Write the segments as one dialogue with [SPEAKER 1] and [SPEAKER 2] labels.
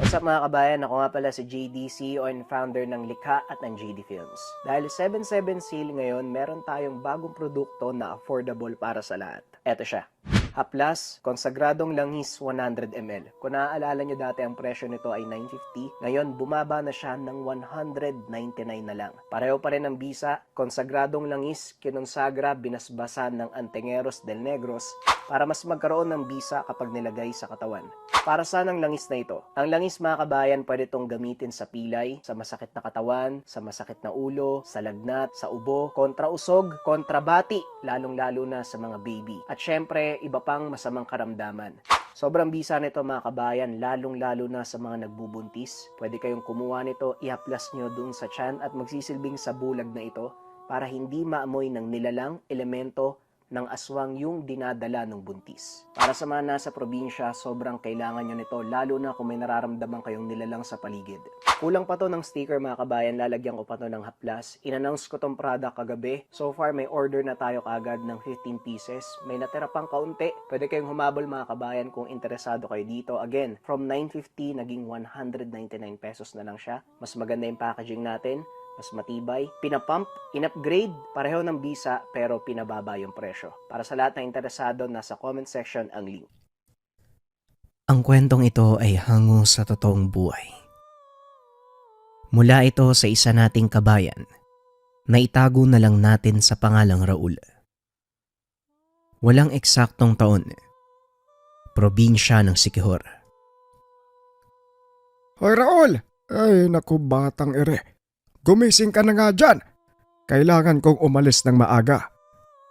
[SPEAKER 1] What's up mga kabayan? Ako nga pala si JD, CEO and founder ng Likha at ng JD Films. Dahil 7/7 sale ngayon, meron tayong bagong produkto na affordable para sa lahat. Eto siya. Haplas, konsagradong langis 100 ml. Kung naaalala nyo dati ang presyo nito ay $950, ngayon bumaba na siya ng $199 na lang. Pareho pa rin ang bisa, konsagradong langis, kinonsagra, binasbasan ng Antengeros del Negros para mas magkaroon ng bisa kapag nilagay sa katawan. Para saan ang langis na ito? Ang langis mga kabayan, pwede itong gamitin sa pilay, sa masakit na katawan, sa masakit na ulo, sa lagnat, sa ubo, kontra usog, kontra bati, lalong-lalo na sa mga baby. At syempre, iba pang masamang karamdaman. Sobrang bisa nito mga kabayan, lalong-lalo na sa mga nagbubuntis. Pwede kayong kumuha nito, ihaplas nyo dun sa tiyan at magsisilbing sa bulag na ito para hindi maamoy ng nilalang elemento ng aswang yung dinadala ng buntis. Para sa mga nasa probinsya, sobrang kailangan nyo nito, lalo na kung may nararamdaman kayong nilalang sa paligid. Kulang pa to ng sticker mga kabayan, lalagyan ko pa to ng haplas. In-announce ko tong product kagabi. So far, may order na tayo kagad ng 15 pieces. May natira pang kaunti. Pwede kayong humabol mga kabayan kung interesado kayo dito. Again, from $950, naging $199 na lang siya. Mas maganda yung packaging natin. Mas matibay, pinapump, in-upgrade, pareho ng bisa pero pinababa yung presyo. Para sa lahat ng interesado, nasa comment section ang link.
[SPEAKER 2] Ang kwentong ito ay hango sa totoong buhay. Mula ito sa isa nating kabayan na itago na lang natin sa pangalang Raul. Walang eksaktong taon. Probinsya ng Siquijor.
[SPEAKER 3] Hoy Raul! Ay naku batang ere. Gumising ka na nga dyan. Kailangan kong umalis ng maaga.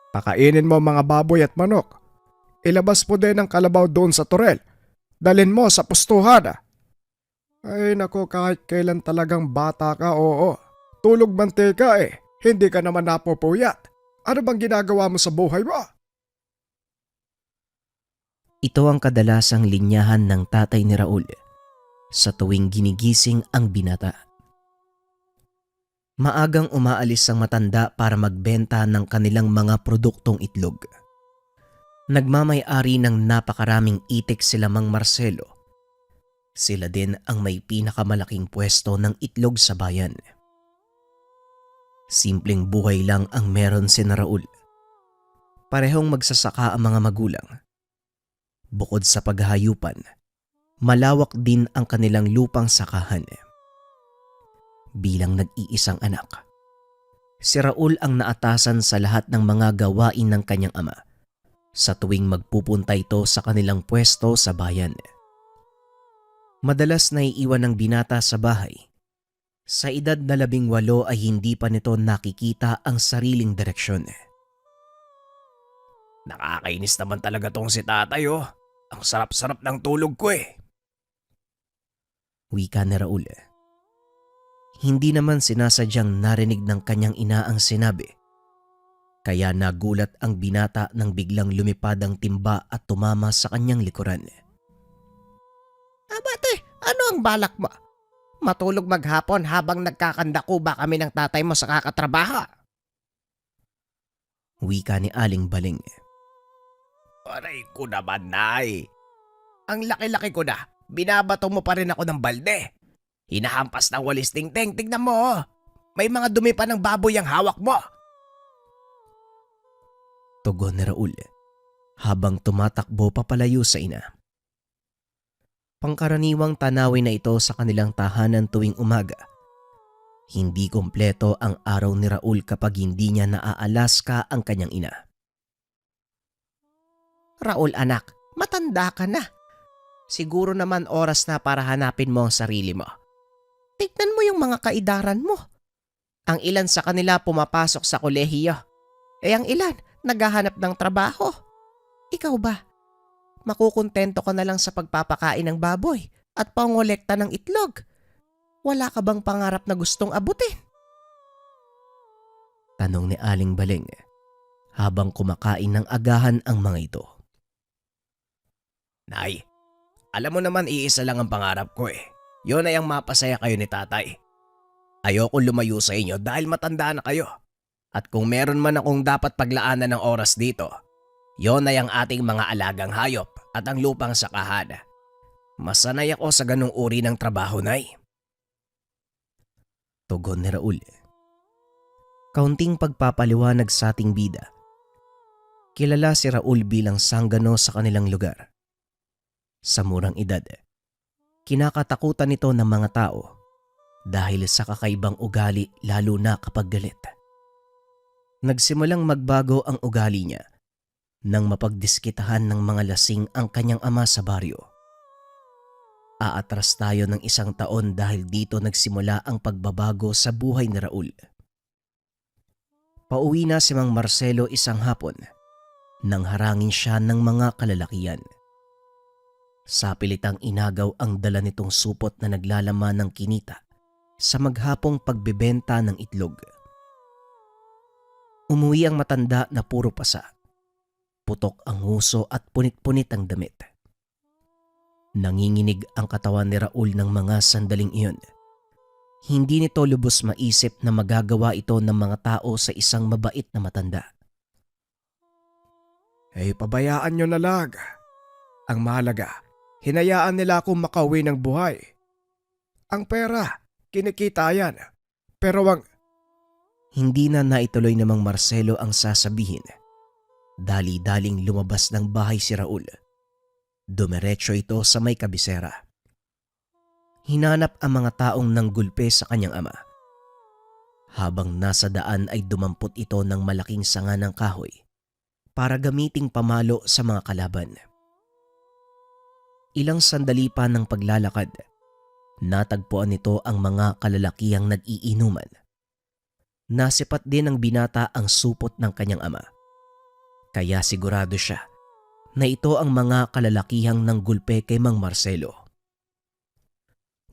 [SPEAKER 3] Pakainin mo mga baboy at manok. Ilabas mo din ang kalabaw doon sa turel. Dalin mo sa pustuhan. Ay naku, kahit kailan talagang bata ka, oo. Tulog mantika eh. Hindi ka naman napupuyat. Ano bang ginagawa mo sa buhay mo?
[SPEAKER 2] Ito ang kadalasang linyahan ng tatay ni Raul sa tuwing ginigising ang binata. Maagang umaalis ang matanda para magbenta ng kanilang mga produktong itlog. Nagmamay-ari ng napakaraming itik sila Mang Marcelo. Sila din ang may pinakamalaking pwesto ng itlog sa bayan. Simpleng buhay lang ang meron si Raul. Parehong magsasaka ang mga magulang. Bukod sa paghahayupan, malawak din ang kanilang lupang sakahan. Bilang nag-iisang anak, si Raul ang naatasan sa lahat ng mga gawain ng kanyang ama sa tuwing magpupunta ito sa kanilang pwesto sa bayan. Madalas naiiwan ng binata sa bahay. Sa edad na 18 ay hindi pa nito nakikita ang sariling direksyon.
[SPEAKER 4] Nakakainis naman talaga tong si tatay oh. Ang sarap-sarap ng tulog ko eh.
[SPEAKER 2] Wika ni Raul. Hindi naman sinasadyang narinig ng kanyang ina ang sinabi. Kaya nagulat ang binata nang biglang lumipad ang timba at tumama sa kanyang likuran.
[SPEAKER 5] Abate, ano ang balak mo? Matulog maghapon habang nagkakandakuba kami ng tatay mo sa kakatrabaho.
[SPEAKER 2] Wika ni Aling Baling.
[SPEAKER 4] Aray ko naman, Nay. Ang laki-laki ko na. Binabato mo pa rin ako ng balde. Hinahampas ng walis tingting. Tignan mo oh. May mga dumi pa ng baboy ang hawak mo.
[SPEAKER 2] Tugon ni Raul habang tumatakbo papalayo sa ina. Pangkaraniwang tanawin na ito sa kanilang tahanan tuwing umaga. Hindi kompleto ang araw ni Raul kapag hindi niya naaalaska ang kanyang ina.
[SPEAKER 5] Raul anak, matanda ka na. Siguro naman oras na para hanapin mo ang sarili mo. Tignan mo yung mga kaidaran mo. Ang ilan sa kanila pumapasok sa kolehiyo. Ang ilan naghahanap ng trabaho. Ikaw ba? Makukontento ka na lang sa pagpapakain ng baboy at pangolekta ng itlog. Wala ka bang pangarap na gustong abutin?
[SPEAKER 2] Tanong ni Aling Baling habang kumakain ng agahan ang mga ito.
[SPEAKER 4] Nay, alam mo naman iisa lang ang pangarap ko eh. Yun ay ang mapasaya kayo ni tatay. Ayoko lumayo sa inyo dahil matanda na kayo. At kung meron man akong dapat paglaanan ng oras dito, yon ay ang ating mga alagang hayop at ang lupang sakahan. Masanay ako sa ganong uri ng trabaho, Nay.
[SPEAKER 2] Tugon ni Raul. Kaunting pagpapaliwanag sa ating bida. Kilala si Raul bilang sanggano sa kanilang lugar. Sa murang edad, kinakatakutan nito ng mga tao dahil sa kakaibang ugali lalo na kapag galit. Nagsimulang magbago ang ugali niya nang mapagdiskitahan ng mga lasing ang kanyang ama sa baryo. Aatras tayo ng 1 taon dahil dito nagsimula ang pagbabago sa buhay ni Raul. Pauwi na si Mang Marcelo isang hapon nang harangin siya ng mga kalalakian. Sa pilitang inagaw ang dala nitong supot na naglalaman ng kinita sa maghapong pagbebenta ng itlog. Umuwi ang matanda na puro pasa. Putok ang huso at punit-punit ang damit. Nanginginig ang katawan ni Raul ng mga sandaling iyon. Hindi nito lubos maisip na magagawa ito ng mga tao sa isang mabait na matanda.
[SPEAKER 3] Pabayaan nyo na lang. Ang mahalaga, hinayaan nila akong makauwi ng buhay. Ang pera, kinikita yan. Pero
[SPEAKER 2] Hindi na naituloy namang Marcelo ang sasabihin. Dali-daling lumabas ng bahay si Raul. Dumiretso ito sa may kabisera. Hinanap ang mga taong nanggulpe sa kanyang ama. Habang nasa daan ay dumampot ito ng malaking sanga ng kahoy para gamiting pamalo sa mga kalaban. Ilang sandali pa ng paglalakad, natagpuan nito ang mga kalalakihang nag-iinuman. Nasipat din ng binata ang supot ng kanyang ama. Kaya sigurado siya na ito ang mga kalalakihang nanggulpe kay Mang Marcelo.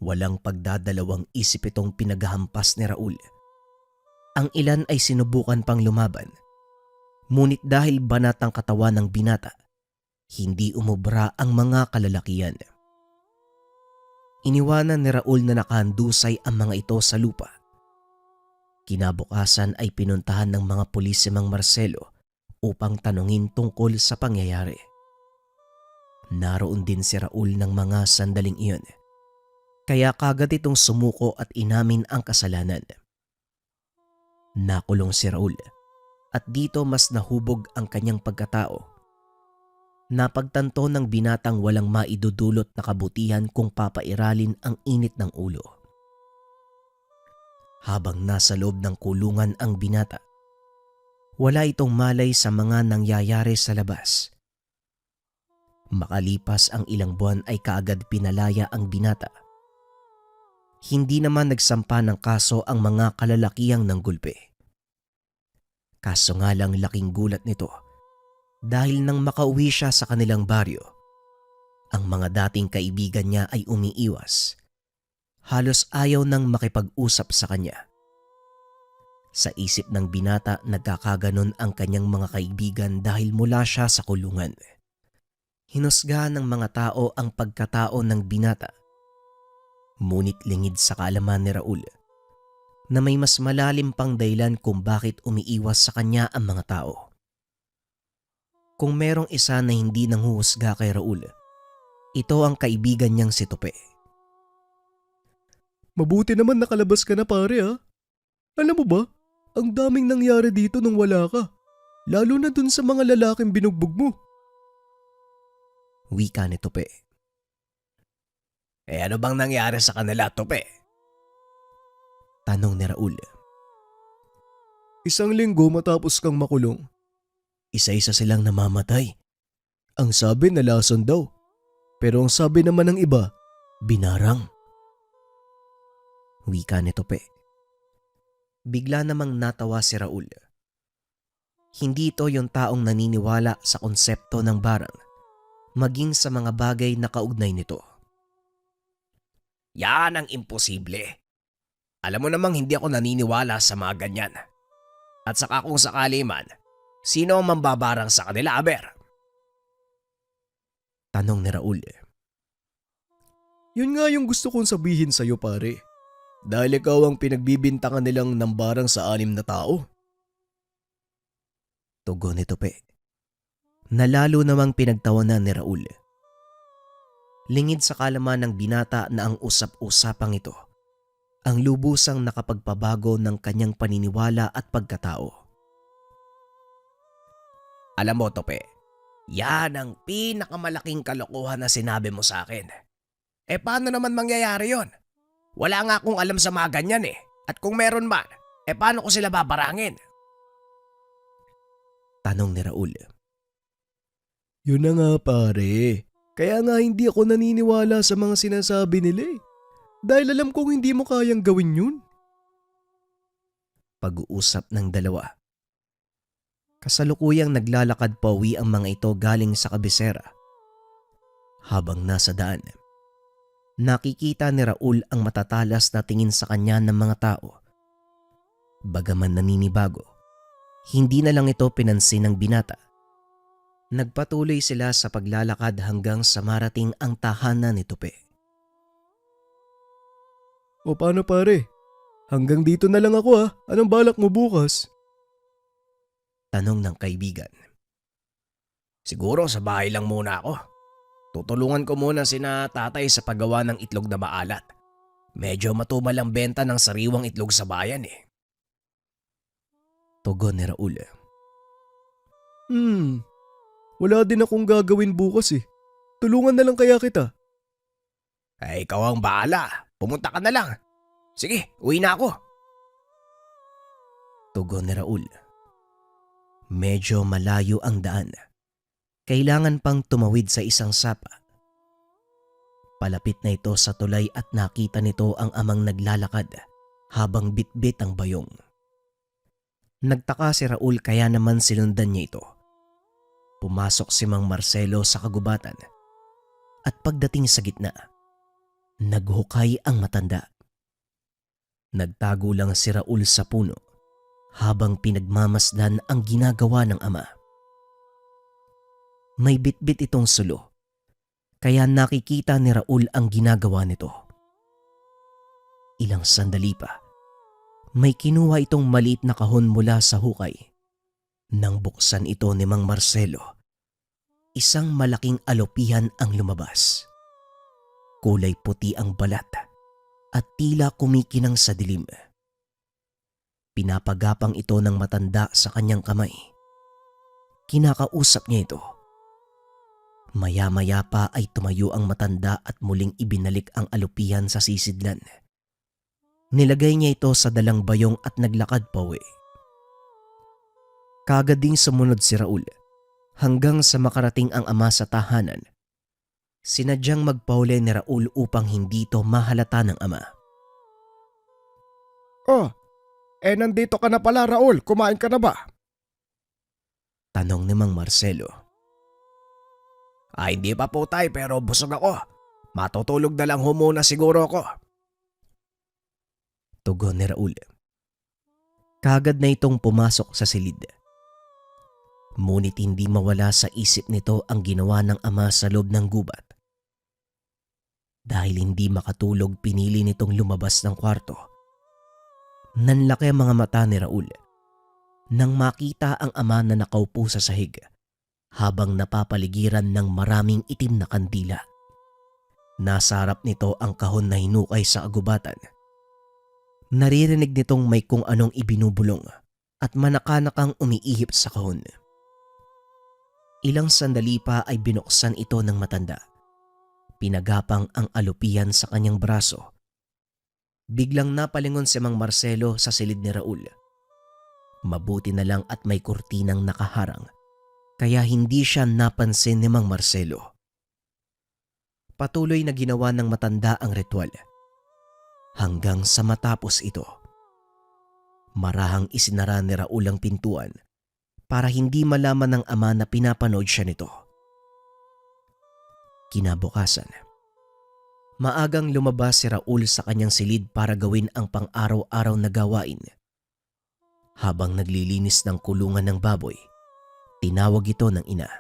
[SPEAKER 2] Walang pagdadalawang isip itong pinaghahampas ni Raul. Ang ilan ay sinubukan pang lumaban. Ngunit dahil banat ang katawan ng binata, hindi umubra ang mga kalalakihan. Iniwanan ni Raul na nakahandusay ang mga ito sa lupa. Kinabukasan ay pinuntahan ng mga pulis si Mang Marcelo upang tanungin tungkol sa pangyayari. Naroon din si Raul ng mga sandaling iyon. Kaya kagad itong sumuko at inamin ang kasalanan. Nakulong si Raul at dito mas nahubog ang kanyang pagkatao. Napagtanto ng binatang walang maidudulot na kabutihan kung papairalin ang init ng ulo. Habang nasa loob ng kulungan ang binata, wala itong malay sa mga nangyayari sa labas. Makalipas ang ilang buwan ay kaagad pinalaya ang binata. Hindi naman nagsampa ng kaso ang mga kalalakihang nanggulpe. Kaso nga lang laking gulat nito dahil nang makauwi siya sa kanilang baryo, ang mga dating kaibigan niya ay umiiwas. Halos ayaw nang makipag-usap sa kanya. Sa isip ng binata nagkakaganon ang kanyang mga kaibigan dahil mula siya sa kulungan. Hinusgahan ng mga tao ang pagkatao ng binata. Ngunit lingid sa kaalaman ni Raul na may mas malalim pang dahilan kung bakit umiiwas sa kanya ang mga tao. Kung merong isa na hindi nanghuhusga kay Raul, ito ang kaibigan niyang si Tope.
[SPEAKER 3] mabuti naman nakalabas ka na pare ha. Alam mo ba, ang daming nangyari dito nung wala ka. Lalo na dun sa mga lalaking binugbog mo.
[SPEAKER 2] Wika ni Tope.
[SPEAKER 4] Ano bang nangyari sa kanila, Tope?
[SPEAKER 2] Tanong ni Raul.
[SPEAKER 3] 1 linggo matapos kang makulong.
[SPEAKER 2] Isa-isa silang namamatay.
[SPEAKER 3] Ang sabi nalason daw. Pero ang sabi naman ng iba, binarang.
[SPEAKER 2] Wika ni Tope. Bigla namang natawa si Raul. Hindi ito yung taong naniniwala sa konsepto ng barang, maging sa mga bagay na kaugnay nito.
[SPEAKER 4] Yan ang imposible. Alam mo namang hindi ako naniniwala sa mga ganyan. At saka kung sakali man, sino ang mambabarang sa kanila, Aber?
[SPEAKER 2] Tanong ni Raul.
[SPEAKER 3] Yun nga yung gusto kong sabihin sa'yo pare. Dahil ikaw ang pinagbibintangan nilang nambarang sa 6 na tao.
[SPEAKER 2] Tugon ni Tope. Nalalo namang pinagtawanan ni Raul. Lingid sa kalaman ng binata na ang usap-usapang ito ang lubusang nakapagpabago ng kanyang paniniwala at pagkatao.
[SPEAKER 4] Alam mo, Tope, yan ang pinakamalaking kalokohan na sinabi mo sa akin. Paano naman mangyayari yon? Wala nga akong alam sa mga ganyan eh. At kung meron man, paano ko sila babarangin?
[SPEAKER 2] Tanong ni Raul. Yun na nga pare. Kaya nga hindi ako naniniwala sa mga sinasabi nila eh. Dahil alam kong hindi mo kayang gawin yun. Pag-uusap ng dalawa. Kasalukuyang naglalakad pauwi ang mga ito galing sa kabisera. Habang nasa daan, nakikita ni Raul ang matatalas na tingin sa kanya ng mga tao. Bagaman naninibago, hindi na lang ito pinansin ng binata. Nagpatuloy sila sa paglalakad hanggang sa marating ang tahanan ni Tupe. O paano pare? Hanggang dito na lang ako ha. Anong balak mo bukas? Tanong ng kaibigan.
[SPEAKER 4] Siguro sa bahay lang muna ako. Tutulungan ko muna sina tatay sa paggawa ng itlog na maalat. Medyo matumal ang benta ng sariwang itlog sa bayan eh.
[SPEAKER 2] Tugon ni Raul. Wala din akong gagawin bukas eh. Tulungan na lang kaya kita.
[SPEAKER 4] Ikaw ang bahala. Pumunta ka na lang. Sige, uwi na ako.
[SPEAKER 2] Tugon ni Raul. Medyo malayo ang daan. Kailangan pang tumawid sa isang sapa. Palapit na ito sa tulay at nakita nito ang amang naglalakad habang bitbit ang bayong. Nagtaka si Raul kaya naman sinundan niya ito. Pumasok si Mang Marcelo sa kagubatan at pagdating sa gitna, naghukay ang matanda. Nagtago lang si Raul sa puno habang pinagmamasdan ang ginagawa ng ama. May bitbit itong sulo, kaya nakikita ni Raul ang ginagawa nito. Ilang sandali pa, may kinuha itong maliit na kahon mula sa hukay. Nang buksan ito ni Mang Marcelo, isang malaking alopihan ang lumabas. Kulay puti ang balat at tila kumikinang sa dilim. Pinapagapang ito ng matanda sa kanyang kamay. Kinakausap niya ito. Maya-maya pa ay tumayo ang matanda at muling ibinalik ang alupihan sa sisidlan. Nilagay niya ito sa dalang bayong at naglakad pauwi. Kaagad ding sumunod si Raul hanggang sa makarating ang ama sa tahanan. Sinadyang magpahuli ni Raul upang hindi ito mahalata ng ama.
[SPEAKER 3] Oh, nandito ka na pala Raul. Kumain ka na ba?
[SPEAKER 2] Tanong ni Mang Marcelo.
[SPEAKER 4] Hindi pa po tay pero busog ako. Matutulog na lang muna siguro ako.
[SPEAKER 2] Tugon ni Raul. Kaagad na itong pumasok sa silid. Ngunit hindi mawala sa isip nito ang ginawa ng ama sa loob ng gubat. Dahil hindi makatulog, pinili nitong lumabas ng kwarto. Nanlaki ang mga mata ni Raul nang makita ang ama na nakaupo sa sahig habang napapaligiran ng maraming itim na kandila. Nasa harap nito ang kahon na hinukay sa agubatan. Naririnig nitong may kung anong ibinubulong at manakanakang umiihip sa kahon. Ilang sandali pa ay binuksan ito ng matanda. Pinagapang ang alupihan sa kanyang braso. Biglang napalingon si Mang Marcelo sa silid ni Raul. Mabuti na lang at may kurtinang nakaharang, kaya hindi siya napansin ni Mang Marcelo. Patuloy na ginawa ng matanda ang ritual. Hanggang sa matapos ito. Marahang isinara ni Raul ang pintuan para hindi malaman ng ama na pinapanood siya nito. Kinabukasan, maagang lumabas si Raul sa kanyang silid para gawin ang pang-araw-araw na gawain. Habang naglilinis ng kulungan ng baboy, tinawag ito ng ina.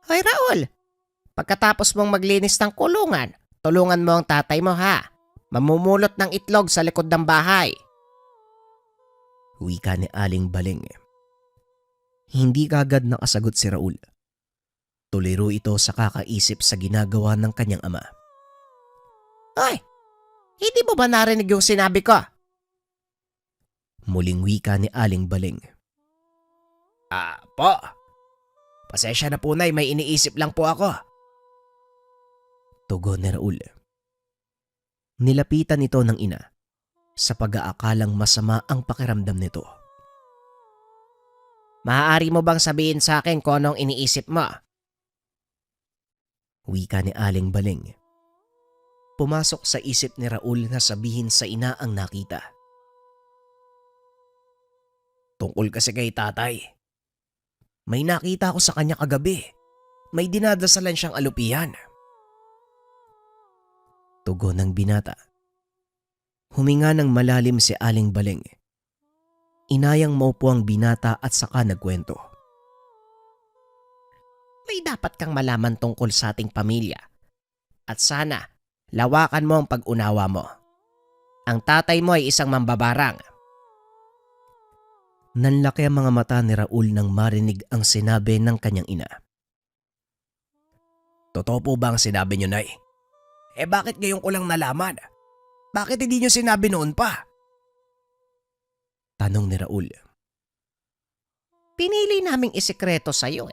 [SPEAKER 5] Hoy Raul, pagkatapos mong maglinis ng kulungan, tulungan mo ang tatay mo ha. Mamumulot ng itlog sa likod ng bahay.
[SPEAKER 2] Wika ni Aling Baling. Hindi kagad nakasagot si Raul. Tuliro ito sa kakaisip sa ginagawa ng kanyang ama.
[SPEAKER 5] Ay, hindi mo ba narinig yung sinabi ko?
[SPEAKER 2] Muling wika ni Aling Baling.
[SPEAKER 4] Po. Pasensya na po, Nay. May iniisip lang po ako.
[SPEAKER 2] Tugon ni Raul. Nilapitan ito ng ina sa pag-aakalang masama ang pakiramdam nito.
[SPEAKER 5] Maaari mo bang sabihin sa akin kung anong iniisip mo?
[SPEAKER 2] Wika ni Aling Baling. Pumasok sa isip ni Raul na sabihin sa ina ang nakita.
[SPEAKER 4] Tungkol kasi kay tatay.
[SPEAKER 2] May nakita ako sa kanya kagabi. May dinadasalan siyang alupihan. Tugon ng binata. Huminga ng malalim si Aling Baling. Inayang maupo ang binata at saka nagkwento.
[SPEAKER 5] May dapat kang malaman tungkol sa ating pamilya. At sana, lawakan mo ang pag-unawa mo. Ang tatay mo ay isang mambabarang.
[SPEAKER 2] Nanlaki ang mga mata ni Raul nang marinig ang sinabi ng kanyang ina.
[SPEAKER 4] Totoo po ba ang sinabi niyo, Nay? Bakit ngayon ko lang nalaman? Bakit hindi niyo sinabi noon pa?
[SPEAKER 2] Tanong ni Raul.
[SPEAKER 5] Pinili naming isikreto sa iyo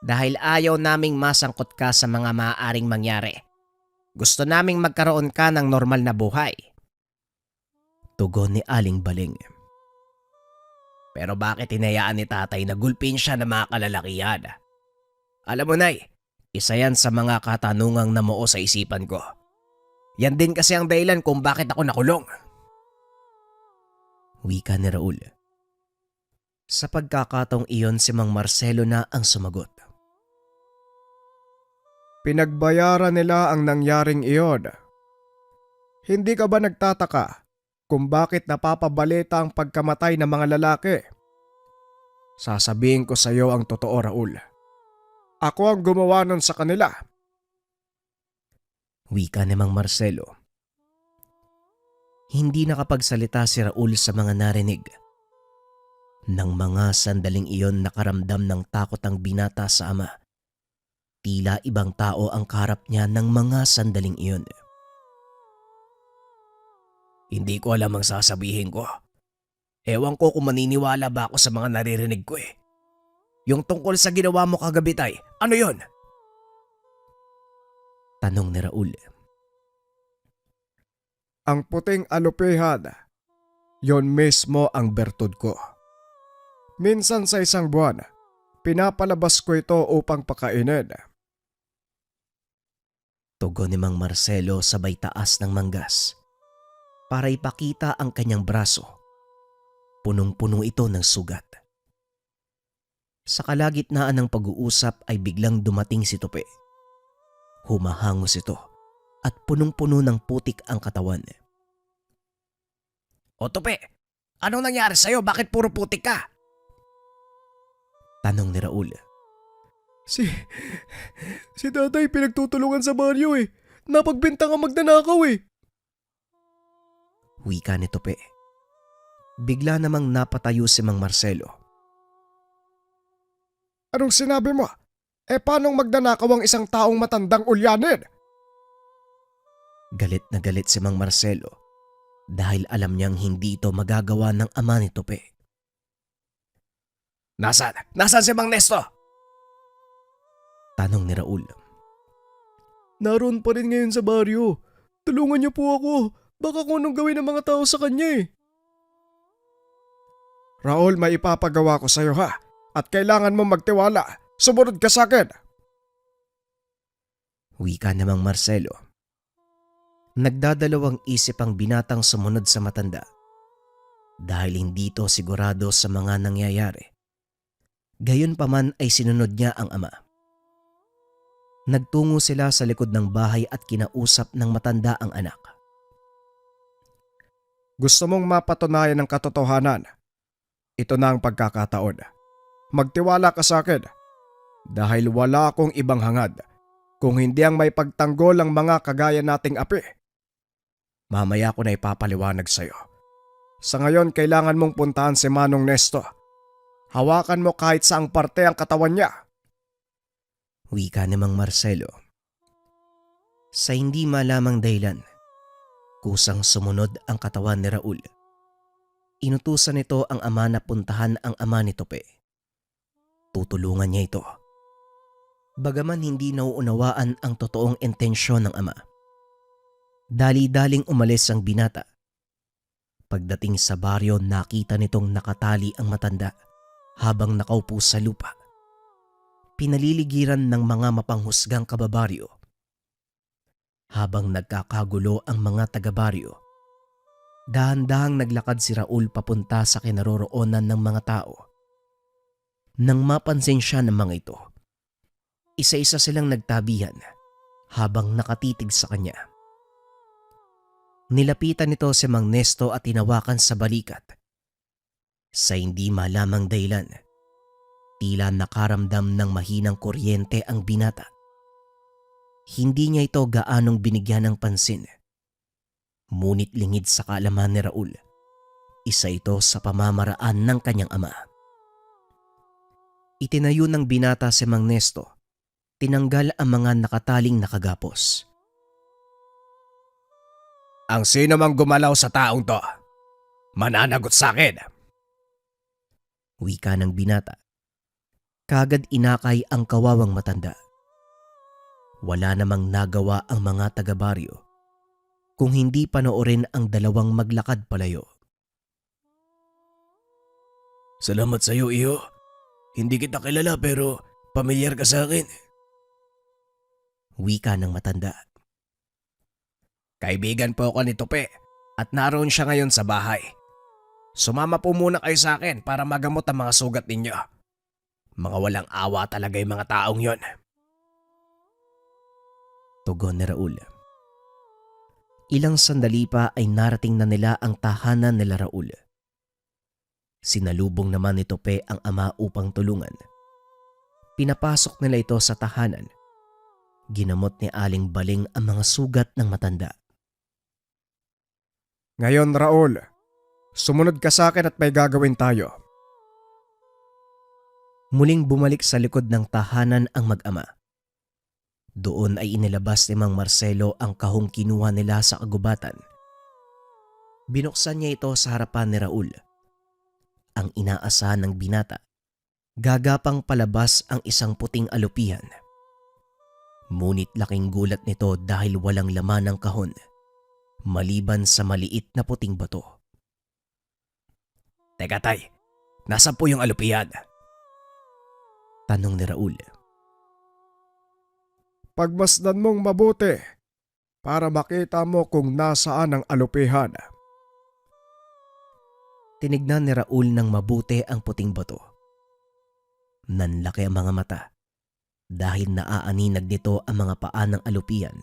[SPEAKER 5] dahil ayaw naming masangkot ka sa mga maaaring mangyari. Gusto naming magkaroon ka ng normal na buhay.
[SPEAKER 2] Tugon ni Aling Baling.
[SPEAKER 4] Pero bakit hinayaan ni tatay na gulpin siya ng mga kalalakihan? Alam mo, Nay, isa yan sa mga katanungang namuo sa isipan ko. Yan din kasi ang dahilan kung bakit ako nakulong.
[SPEAKER 2] Wika ni Raul. Sa pagkakataong iyon si Mang Marcelo na ang sumagot.
[SPEAKER 3] Pinagbayaran nila ang nangyaring iyon. Hindi ka ba nagtataka kung bakit napapabalita ang pagkamatay ng mga lalaki? Sasabihin ko sa iyo ang totoo, Raul. Ako ang gumawa nun sa kanila.
[SPEAKER 2] Wika ni Mang Marcelo. Hindi nakapagsalita si Raul sa mga narinig. Nang mga sandaling iyon nakaramdam ng takot ang binata sa ama. Tila ibang tao ang kaharap niya ng mga sandaling iyon.
[SPEAKER 4] Hindi ko alam ang sasabihin ko. Ewan ko kung maniniwala ba ako sa mga naririnig ko . Yung tungkol sa ginawa mo kagabi, Tay, ano yon?
[SPEAKER 2] Tanong ni Raul.
[SPEAKER 3] Ang puting alupihan, yon mismo ang bertud ko. Minsan sa isang buwan, pinapalabas ko ito upang pakainin.
[SPEAKER 2] Tugon ni Mang Marcelo sabay taas ng manggas para ipakita ang kanyang braso. Punong-puno ito ng sugat. Sa kalagitnaan ng pag-uusap ay biglang dumating si Tupi. Humahangos ito at punong-puno ng putik ang katawan.
[SPEAKER 4] O Tupi, anong nangyari sa'yo? Bakit puro putik ka?
[SPEAKER 2] Tanong ni Raul.
[SPEAKER 3] Si tatay pinagtutulungan sa baryo . Napagbintang ang magnanakaw .
[SPEAKER 2] Wika ni Tupi. Bigla namang napatayo si Mang Marcelo.
[SPEAKER 3] Anong sinabi mo? Paanong magnanakaw ang isang taong matandang ulyanin?
[SPEAKER 2] Galit na galit si Mang Marcelo dahil alam niyang hindi ito magagawa ng ama ni Tupi.
[SPEAKER 4] Nasaan si Mang Nesto?
[SPEAKER 2] Tanong ni Raul.
[SPEAKER 3] Naroon pa rin ngayon sa baryo. Tulungan niyo po ako. Baka kung anong gawin ng mga tao sa kanya . Raul, may ipapagawa ko sa'yo ha. At kailangan mo magtiwala. Sumunod ka sa akin.
[SPEAKER 2] Wika ni Mang Marcelo. Nagdadalawang isip ang binatang sumunod sa matanda dahil hindi ito sigurado sa mga nangyayari. Gayunpaman ay sinunod niya ang ama. Nagtungo sila sa likod ng bahay at kinausap ng matanda ang anak.
[SPEAKER 3] Gusto mong mapatunayan ng katotohanan? Ito na ang pagkakataon. Magtiwala ka sa akin dahil wala akong ibang hangad kung hindi ang may pagtanggol ang mga kagaya nating api. Mamaya ko na ipapaliwanag sa'yo. Sa ngayon kailangan mong puntahan si Manong Nesto. Hawakan mo kahit saang parte ang katawan niya.
[SPEAKER 2] Wika ni Mang Marcelo. Sa hindi malamang dahilan, kusang sumunod ang katawan ni Raul. Inutusan nito ang ama na puntahan ang ama ni Tope. Tutulungan niya ito. Bagaman hindi nauunawaan ang totoong intensyon ng ama. Dali-daling umalis ang binata. Pagdating sa baryo, nakita nitong nakatali ang matanda habang nakaupo sa lupa. Pinaliligiran ng mga mapanghusgang kababaryo. Habang nagkakagulo ang mga taga-baryo, dahan-dahang naglakad si Raul papunta sa kinaroroonan ng mga tao. Nang mapansin siya ng mga ito, isa-isa silang nagtabihan habang nakatitig sa kanya. Nilapitan nito si Mang Nesto at tinawakan sa balikat. Sa hindi malamang dahilan, tila nakaramdam ng mahinang kuryente ang binata. Hindi niya ito gaanong binigyan ng pansin. Ngunit lingid sa kaalaman ni Raul, isa ito sa pamamaraan ng kanyang ama. Itinayo ng binata si Mang Nesto, tinanggal ang mga nakataling nakagapos.
[SPEAKER 4] Ang sino mang gumalaw sa taong to, mananagot sa akin.
[SPEAKER 2] Wika ng binata. Kagad inakay ang kawawang matanda. Wala namang nagawa ang mga taga-baryo kung hindi panoorin ang dalawang maglakad palayo.
[SPEAKER 4] Salamat sa iyo, iyo. Hindi kita kilala pero pamilyar ka sa akin.
[SPEAKER 2] Wika ng matanda.
[SPEAKER 4] Kaibigan po ako ni Tope at naroon siya ngayon sa bahay. Sumama po muna kayo sa akin para magamot ang mga sugat ninyo. Mga walang awa talaga yung mga taong yon.
[SPEAKER 2] Tugon ni Raul. Ilang sandali pa ay narating na nila ang tahanan nila Raul. Sinalubong naman ni Tope ang ama upang tulungan. Pinapasok nila ito sa tahanan. Ginamot ni Aling Baling ang mga sugat ng matanda.
[SPEAKER 3] Ngayon Raul, sumunod ka sa akin at may gagawin tayo.
[SPEAKER 2] Muling bumalik sa likod ng tahanan ang mag-ama. Doon ay inilabas ni Mang Marcelo ang kahong kinuha nila sa kagubatan. Binuksan niya ito sa harapan ni Raul. Ang inaasahan ng binata, gagapang palabas ang isang puting alupihan. Ngunit laking gulat nito dahil walang laman ng kahon, maliban sa maliit na puting bato.
[SPEAKER 4] Teka tay, nasa po yung alupihan?
[SPEAKER 2] Tanong ni Raul.
[SPEAKER 3] Pagmasdan mong mabuti para makita mo kung nasaan ang alupihan.
[SPEAKER 2] Tinignan ni Raul ng mabuti ang puting bato. Nanlaki ang mga mata dahil naaaninag nito ang mga paa ng alupihan.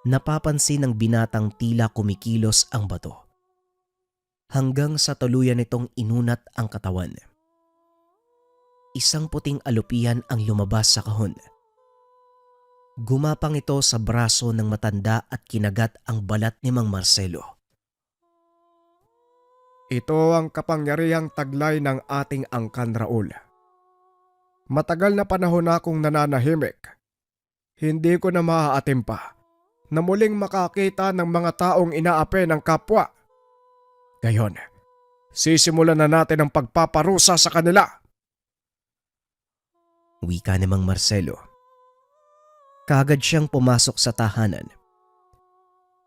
[SPEAKER 2] Napapansin ng binatang tila kumikilos ang bato. Hanggang sa tuluyan nitong inunat ang katawan. Isang puting alupihan ang lumabas sa kahon. Gumapang ito sa braso ng matanda at kinagat ang balat ni Mang Marcelo.
[SPEAKER 3] Ito ang kapangyarihang taglay ng ating angkan Raul. Matagal na panahon na akong nananahimik. Hindi ko na maaatim pa na muling makakita ng mga taong inaapi ng kapwa. Ngayon, sisimulan na natin ang pagpaparusa sa kanila.
[SPEAKER 2] Wika ni Mang Marcelo. Kaagad siyang pumasok sa tahanan.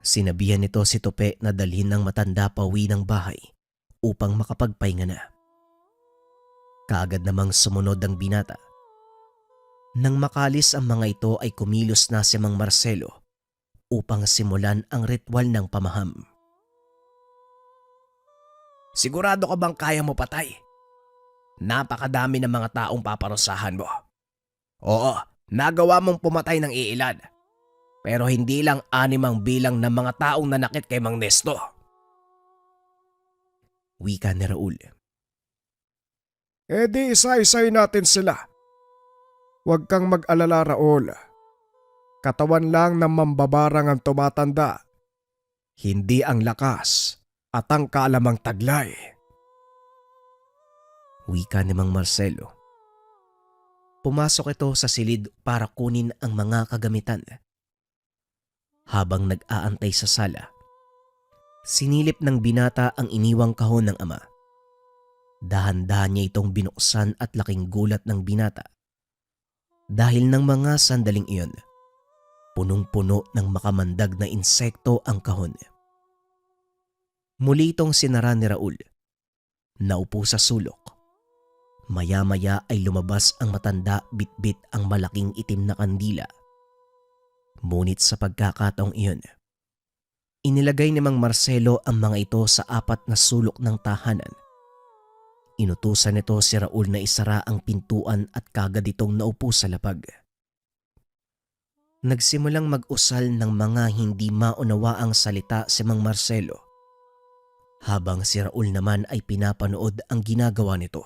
[SPEAKER 2] Sinabihan nito si Tope na dalhin ng matanda pauwi ng bahay upang makapagpahinga na. Kaagad namang sumunod ang binata. Nang makalis ang mga ito ay kumilos na si Mang Marcelo upang simulan ang ritual ng pamaham.
[SPEAKER 4] Sigurado ka bang kaya mo patay? Napakadami ng mga taong paparusahan mo. Oo, nagawa mong pumatay ng iilan. Pero hindi lang 6 ang bilang ng mga taong nanakit kay Mang Nesto.
[SPEAKER 2] Wika ni Raul.
[SPEAKER 3] E di isa-isay natin sila. Huwag kang mag-alala Raul. Katawan lang ng mambabarang ang tumatanda. Hindi ang lakas at ang kaalamang taglay.
[SPEAKER 2] Wika ni Mang Marcelo. Pumasok ito sa silid para kunin ang mga kagamitan. Habang nag-aantay sa sala, sinilip ng binata ang iniwang kahon ng ama. Dahan-dahan niya itong binuksan at laking gulat ng binata. Dahil ng mga sandaling iyon, punong-puno ng makamandag na insekto ang kahon. Muli itong sinara ni Raul. Naupo sa sulok. Maya-maya ay lumabas ang matanda bitbit ang malaking itim na kandila. Ngunit sa pagkakataong iyon, inilagay ni Mang Marcelo ang mga ito sa 4 na sulok ng tahanan. Inutusan nito si Raul na isara ang pintuan at kagad itong naupo sa lapag. Nagsimulang mag-usal ng mga hindi maunawaang salita si Mang Marcelo, habang si Raul naman ay pinapanood ang ginagawa nito.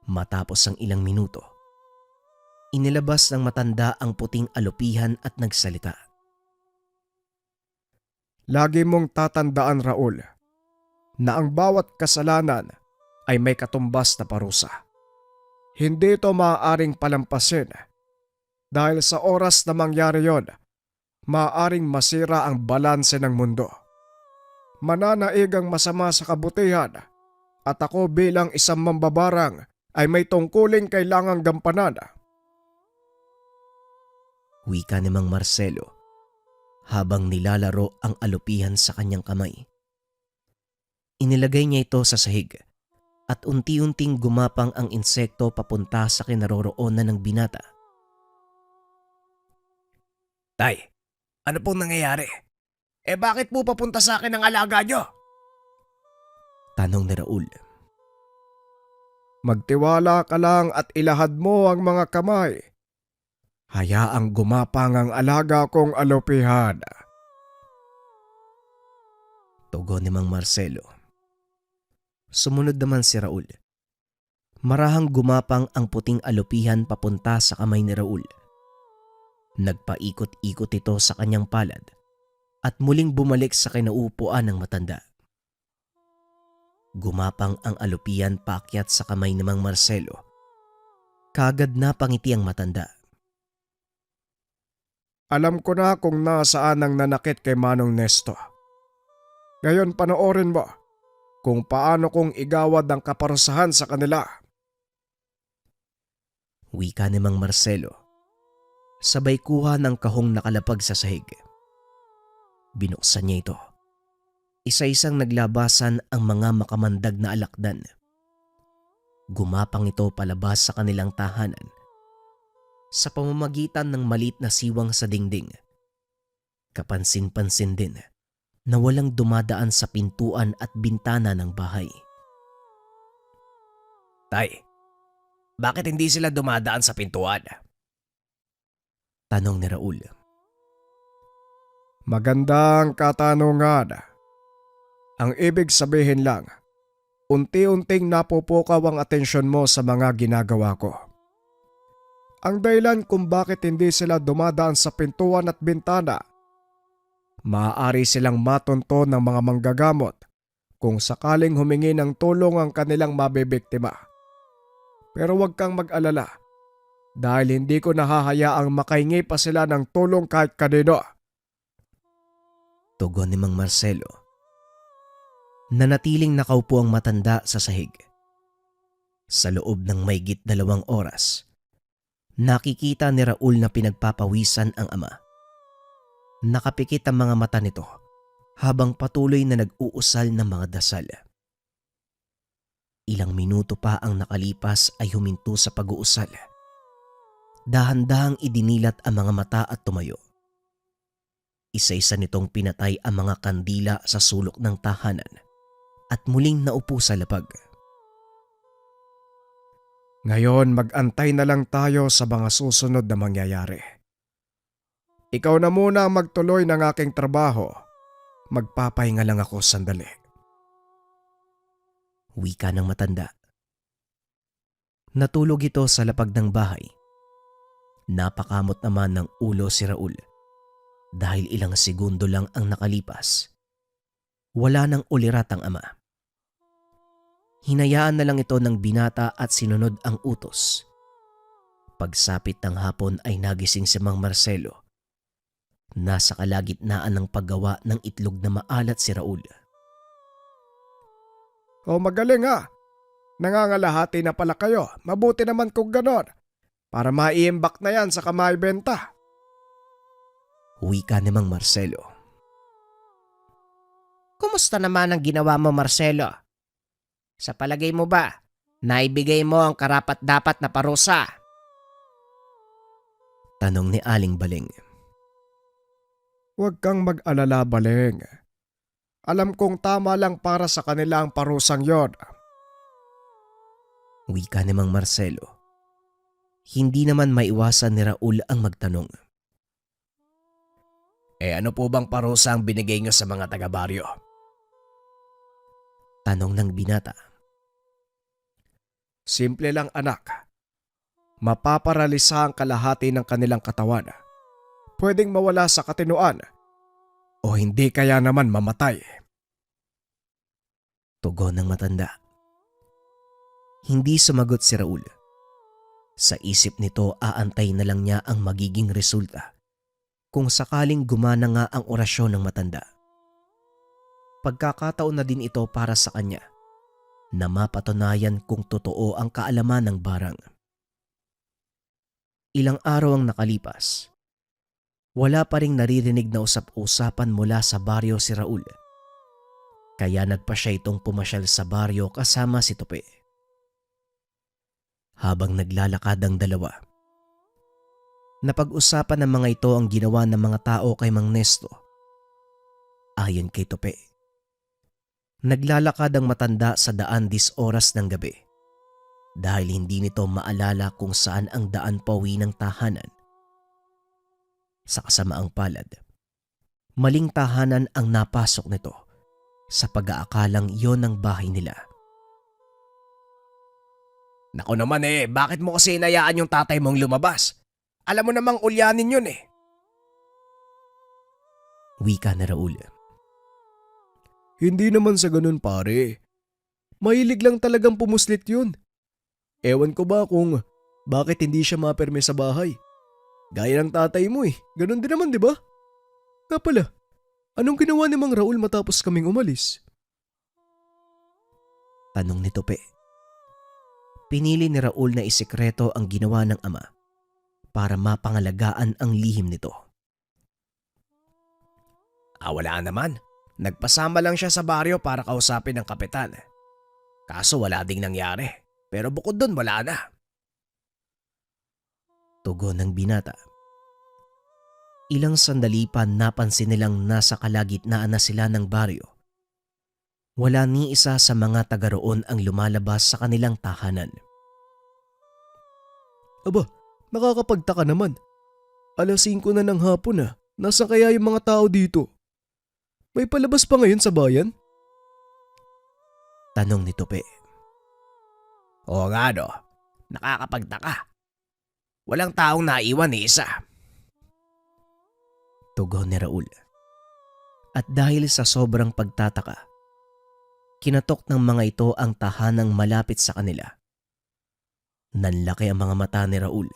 [SPEAKER 2] Matapos ang ilang minuto, inilabas ng matanda ang puting alupihan at nagsalita.
[SPEAKER 3] Lagi mong tatandaan, Raul, na ang bawat kasalanan ay may katumbas na parusa. Hindi ito maaaring palampasin dahil sa oras na mangyari yon, maaaring masira ang balanse ng mundo. Mananaig ang masama sa kabutihan at ako bilang isang mambabarang ay may tungkuling kailangang gampanan.
[SPEAKER 2] Wika ni Mang Marcelo habang nilalaro ang alupihan sa kanyang kamay. Inilagay niya ito sa sahig at unti-unting gumapang ang insekto papunta sa kinaroroonan ng binata.
[SPEAKER 4] Tay, ano pong nangyayari? Bakit po papunta sa akin ang alaga nyo?
[SPEAKER 2] Tanong ni Raul.
[SPEAKER 3] Magtiwala ka lang at ilahad mo ang mga kamay. Hayaang gumapang ang alaga kong alupihan.
[SPEAKER 2] Tugon ni Mang Marcelo. Sumunod naman si Raul. Marahang gumapang ang puting alupihan papunta sa kamay ni Raul. Nagpaikot-ikot ito sa kanyang palad at muling bumalik sa kinaupuan ng matanda. Gumapang ang alupihan paakyat sa kamay ni Mang Marcelo. Kagad na pangiti ang matanda.
[SPEAKER 3] Alam ko na kung nasaan ang nanakit kay Manong Nesto. Ngayon panoorin mo kung paano kong igawad ang kaparusahan sa kanila.
[SPEAKER 2] Wika ni Mang Marcelo. Sabay kuha ng kahong nakalapag sa sahig. Binuksan niya ito. Isa-isang naglabasan ang mga makamandag na alakdan. Gumapang ito palabas sa kanilang tahanan sa pamamagitan ng malit na siwang sa dingding. Kapansin-pansin din na walang dumadaan sa pintuan at bintana ng bahay.
[SPEAKER 4] Tay, bakit hindi sila dumadaan sa pintuan?
[SPEAKER 2] Tanong ni Raul.
[SPEAKER 3] Magandang katanungan. Ang ibig sabihin lang, unti-unting napupukaw ang atensyon mo sa mga ginagawa ko. Ang dahilan kung bakit hindi sila dumadaan sa pintuan at bintana, maaari silang matunto ng mga manggagamot kung sakaling humingi ng tulong ang kanilang mabibiktima. Pero huwag kang mag-alala dahil hindi ko nahahayaang makahingi pa sila ng tulong kahit kanino.
[SPEAKER 2] Tugon ni Mang Marcelo. Nanatiling nakaupo ang matanda sa sahig. Sa loob ng maigit 2 oras, nakikita ni Raul na pinagpapawisan ang ama. Nakapikit ang mga mata nito habang patuloy na nag-uusal ng mga dasal. Ilang minuto pa ang nakalipas ay huminto sa pag-uusal. Dahan-dahang idinilat ang mga mata at tumayo. Isa-isa nitong pinatay ang mga kandila sa sulok ng tahanan at muling naupo sa lapag.
[SPEAKER 3] Ngayon mag-antay na lang tayo sa mga susunod na mangyayari. Ikaw na muna ang magtuloy ng aking trabaho. Magpapahinga lang ako sandali.
[SPEAKER 2] Wika ng matanda. Natulog ito sa lapag ng bahay. Napakamot naman ng ulo si Raul dahil ilang segundo lang ang nakalipas. Wala nang ulirat ang ama. Hinayaan na lang ito ng binata at sinunod ang utos Pagsapit ng hapon ay nagising si Mang Marcelo. Nasa kalagitnaan ng paggawa ng itlog na maalat si Raul.
[SPEAKER 3] O magaling ha. Nangangalahati na pala kayo. Mabuti naman kung ganon. Para maiimbak na yan sa kamay benta.
[SPEAKER 2] Wika ni Mang Marcelo.
[SPEAKER 5] Kumusta naman ang ginawa mo, Marcelo? Sa palagay mo ba, naibigay mo ang karapat-dapat na parusa?
[SPEAKER 2] Tanong ni Aling Baling.
[SPEAKER 3] Huwag kang mag-alala, Baling. Alam kong tama lang para sa kanila ang parusang yon.
[SPEAKER 2] Wika ni Mang Marcelo. Hindi naman maiwasan ni Raul ang magtanong.
[SPEAKER 4] Ano po bang parusa ang binigay nyo sa mga taga-baryo?
[SPEAKER 2] Tanong ng binata.
[SPEAKER 3] Simple lang anak. Mapaparalisa ang kalahati ng kanilang katawan. Pwedeng mawala sa katinuan. O hindi kaya naman mamatay.
[SPEAKER 2] Tugon ng matanda. Hindi sumagot si Raul. Sa isip nito aantay na lang niya ang magiging resulta kung sakaling gumana nga ang orasyon ng matanda. Pagkakataon na din ito para sa kanya na mapatunayan kung totoo ang kaalaman ng barang. Ilang araw ang nakalipas. Wala pa ring naririnig na usap-usapan mula sa baryo si Raul. Kaya nagpa siya itong pumasyal sa baryo kasama si Tope. Habang naglalakad ang dalawa, napag-usapan ng mga ito ang ginawa ng mga tao kay Mang Nesto. Ayon kay Tope, naglalakad ang matanda sa daan 10 oras ng gabi dahil hindi nito maalala kung saan ang daan pauwi ng tahanan. Sa kasamaang palad, maling tahanan ang napasok nito sa pag-aakalang iyon ang bahay nila.
[SPEAKER 4] Naku naman bakit mo kasi inayaan yung tatay mong lumabas? Alam mo namang ulyanin yun
[SPEAKER 2] Wika na Raul.
[SPEAKER 3] Hindi naman sa ganun pare. Mahilig lang talagang pumuslit yun. Ewan ko ba kung bakit hindi siya maperme sa bahay. Gaya ng tatay mo Ganun din naman, di ba? Nga pala, anong ginawa ni Mang Raul matapos kaming umalis?
[SPEAKER 2] Tanong ni Tope. Pinili ni Raul na isikreto ang ginawa ng ama para mapangalagaan ang lihim nito.
[SPEAKER 4] Wala naman. Nagpasama lang siya sa baryo para kausapin ng kapitan. Kaso wala ding nangyari. Pero bukod dun wala na.
[SPEAKER 2] Tugon ng binata. Ilang sandali pa napansin nilang nasa kalagitnaan na sila ng baryo. Wala ni isa sa mga taga roon ang lumalabas sa kanilang tahanan.
[SPEAKER 3] Aba, nakakapagtaka naman. 5:00 na ng hapon Nasaan kaya yung mga tao dito? May palabas pa ngayon sa bayan?
[SPEAKER 2] Tanong ni Tope.
[SPEAKER 4] Oo nga nakakapagtaka. Walang taong naiwan ni isa.
[SPEAKER 2] Tugon ni Raul. At dahil sa sobrang pagtataka, kinatok ng mga ito ang tahanang malapit sa kanila. Nanlaki ang mga mata ni Raul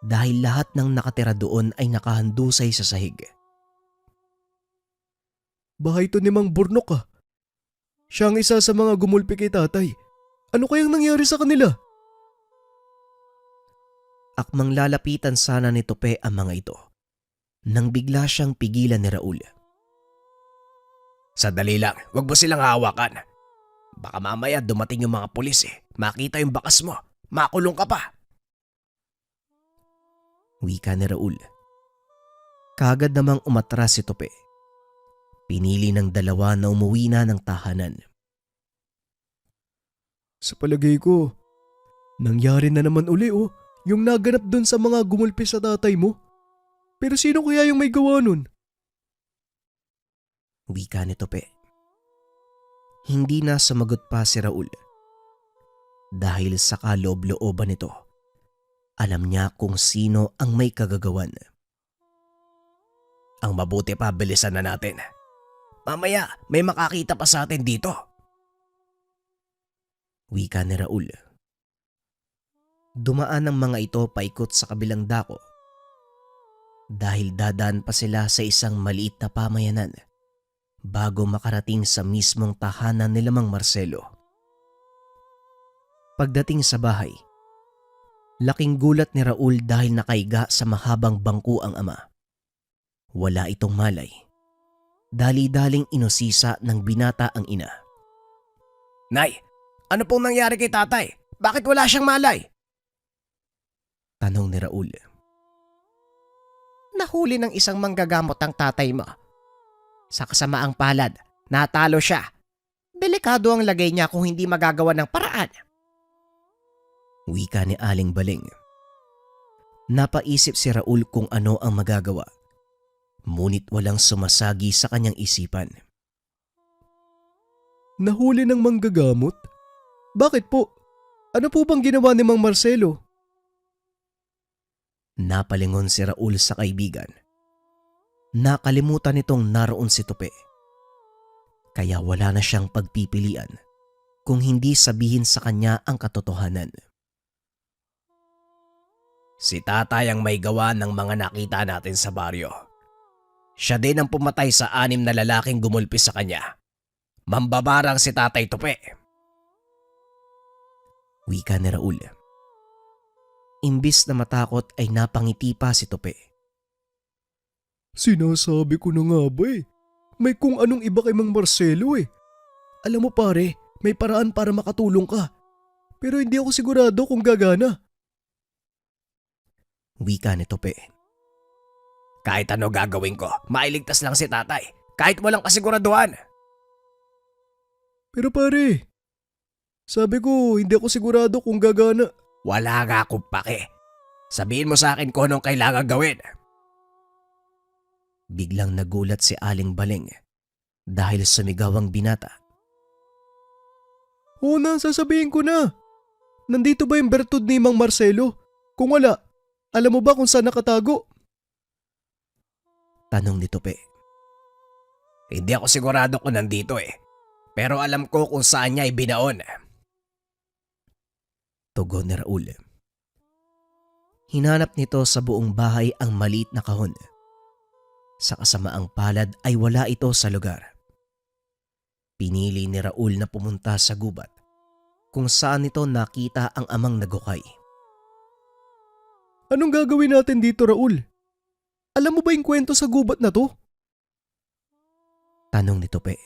[SPEAKER 2] dahil lahat ng nakatira doon ay nakahandusay sa sahig.
[SPEAKER 3] Bahay to ni Mang Burnok Siya ang isa sa mga gumulpi kay tatay. Ano kayang nangyari sa kanila?
[SPEAKER 2] Akmang lalapitan sana ni Tope ang mga ito nang bigla siyang pigilan ni Raul.
[SPEAKER 4] Sandali lang, wag mo silang hawakan. Baka mamaya dumating yung mga pulis makita yung bakas mo, makulong ka pa.
[SPEAKER 2] Wika ni Raul. Kaagad namang umatras si Tope. Pinili ng dalawa na umuwi na ng tahanan.
[SPEAKER 3] Sa palagay ko, nangyari na naman uli yung naganap dun sa mga gumulpi sa tatay mo. Pero sino kaya yung may gawa nun?
[SPEAKER 2] Wika ni Tope. Hindi na sumagot pa si Raul. Dahil sa kaloob-looban nito, alam niya kung sino ang may kagagawan.
[SPEAKER 4] Ang mabuti pa, bilisan na natin. Mamaya may makakita pa sa atin dito.
[SPEAKER 2] Wika ni Raul. Dumaan ang mga ito paikot sa kabilang dako dahil dadaan pa sila sa isang maliit na pamayanan bago makarating sa mismong tahanan nila Mang Marcelo. Pagdating sa bahay, laking gulat ni Raul dahil nakaiga sa mahabang bangko ang ama. Wala itong malay. Dali-daling inusisa ng binata ang ina.
[SPEAKER 4] Nay, ano pong nangyari kay tatay? Bakit wala siyang malay?
[SPEAKER 2] Tanong ni Raul.
[SPEAKER 5] Nahuli ng isang manggagamot ang tatay mo. Sa kasamaang palad, natalo siya. Delikado ang lagay niya kung hindi magagawa ng paraan.
[SPEAKER 2] Wika ni Aling Baling. Napaisip si Raul kung ano ang magagawa. Ngunit walang sumasagi sa kanyang isipan.
[SPEAKER 3] Nahuli ng manggagamot? Bakit po? Ano po bang ginawa ni Mang Marcelo?
[SPEAKER 2] Napalingon si Raul sa kaibigan. Nakalimutan nitong naroon si Tupe. Kaya wala na siyang pagpipilian kung hindi sabihin sa kanya ang katotohanan.
[SPEAKER 4] Si tatay ang may gawa ng mga nakita natin sa baryo. Siya din ang pumatay sa 6 na lalaking gumulpi sa kanya. Mambabarang si Tatay Tupe.
[SPEAKER 2] Wika ni Raul. Imbis na matakot ay napangiti pa si Tupe.
[SPEAKER 3] Sinasabi ko na nga ba eh. May kung anong iba kay Mang Marcelo eh. Alam mo pare, may paraan para makatulong ka. Pero hindi ako sigurado kung gagana.
[SPEAKER 2] Wika ni Tupe.
[SPEAKER 4] Kahit ano gagawin ko, mailigtas lang si tatay. Kahit walang kasiguraduhan.
[SPEAKER 3] Pero pare, sabi ko hindi ako sigurado kung gagana.
[SPEAKER 4] Wala nga akong pake. Sabihin mo sa akin kung anong kailangan gawin.
[SPEAKER 2] Biglang nagulat si Aling Baling dahil sumigaw ang binata.
[SPEAKER 3] Oo na, sasabihin ko na. Nandito ba yung bertud ni Mang Marcelo? Kung wala, alam mo ba kung saan nakatago?
[SPEAKER 2] Tanong ni Tupe.
[SPEAKER 4] Hindi ako sigurado kung nandito eh. Pero alam ko kung saan niya ibinaon.
[SPEAKER 2] Tugon ni Raul. Hinanap nito sa buong bahay ang maliit na kahon. Sa kasamaang palad ay wala ito sa lugar. Pinili ni Raul na pumunta sa gubat kung saan nito nakita ang amang nagukay.
[SPEAKER 3] Anong gagawin natin dito, Raul? Alam mo ba yung kwento sa gubat na to?
[SPEAKER 2] Tanong ni Tupe.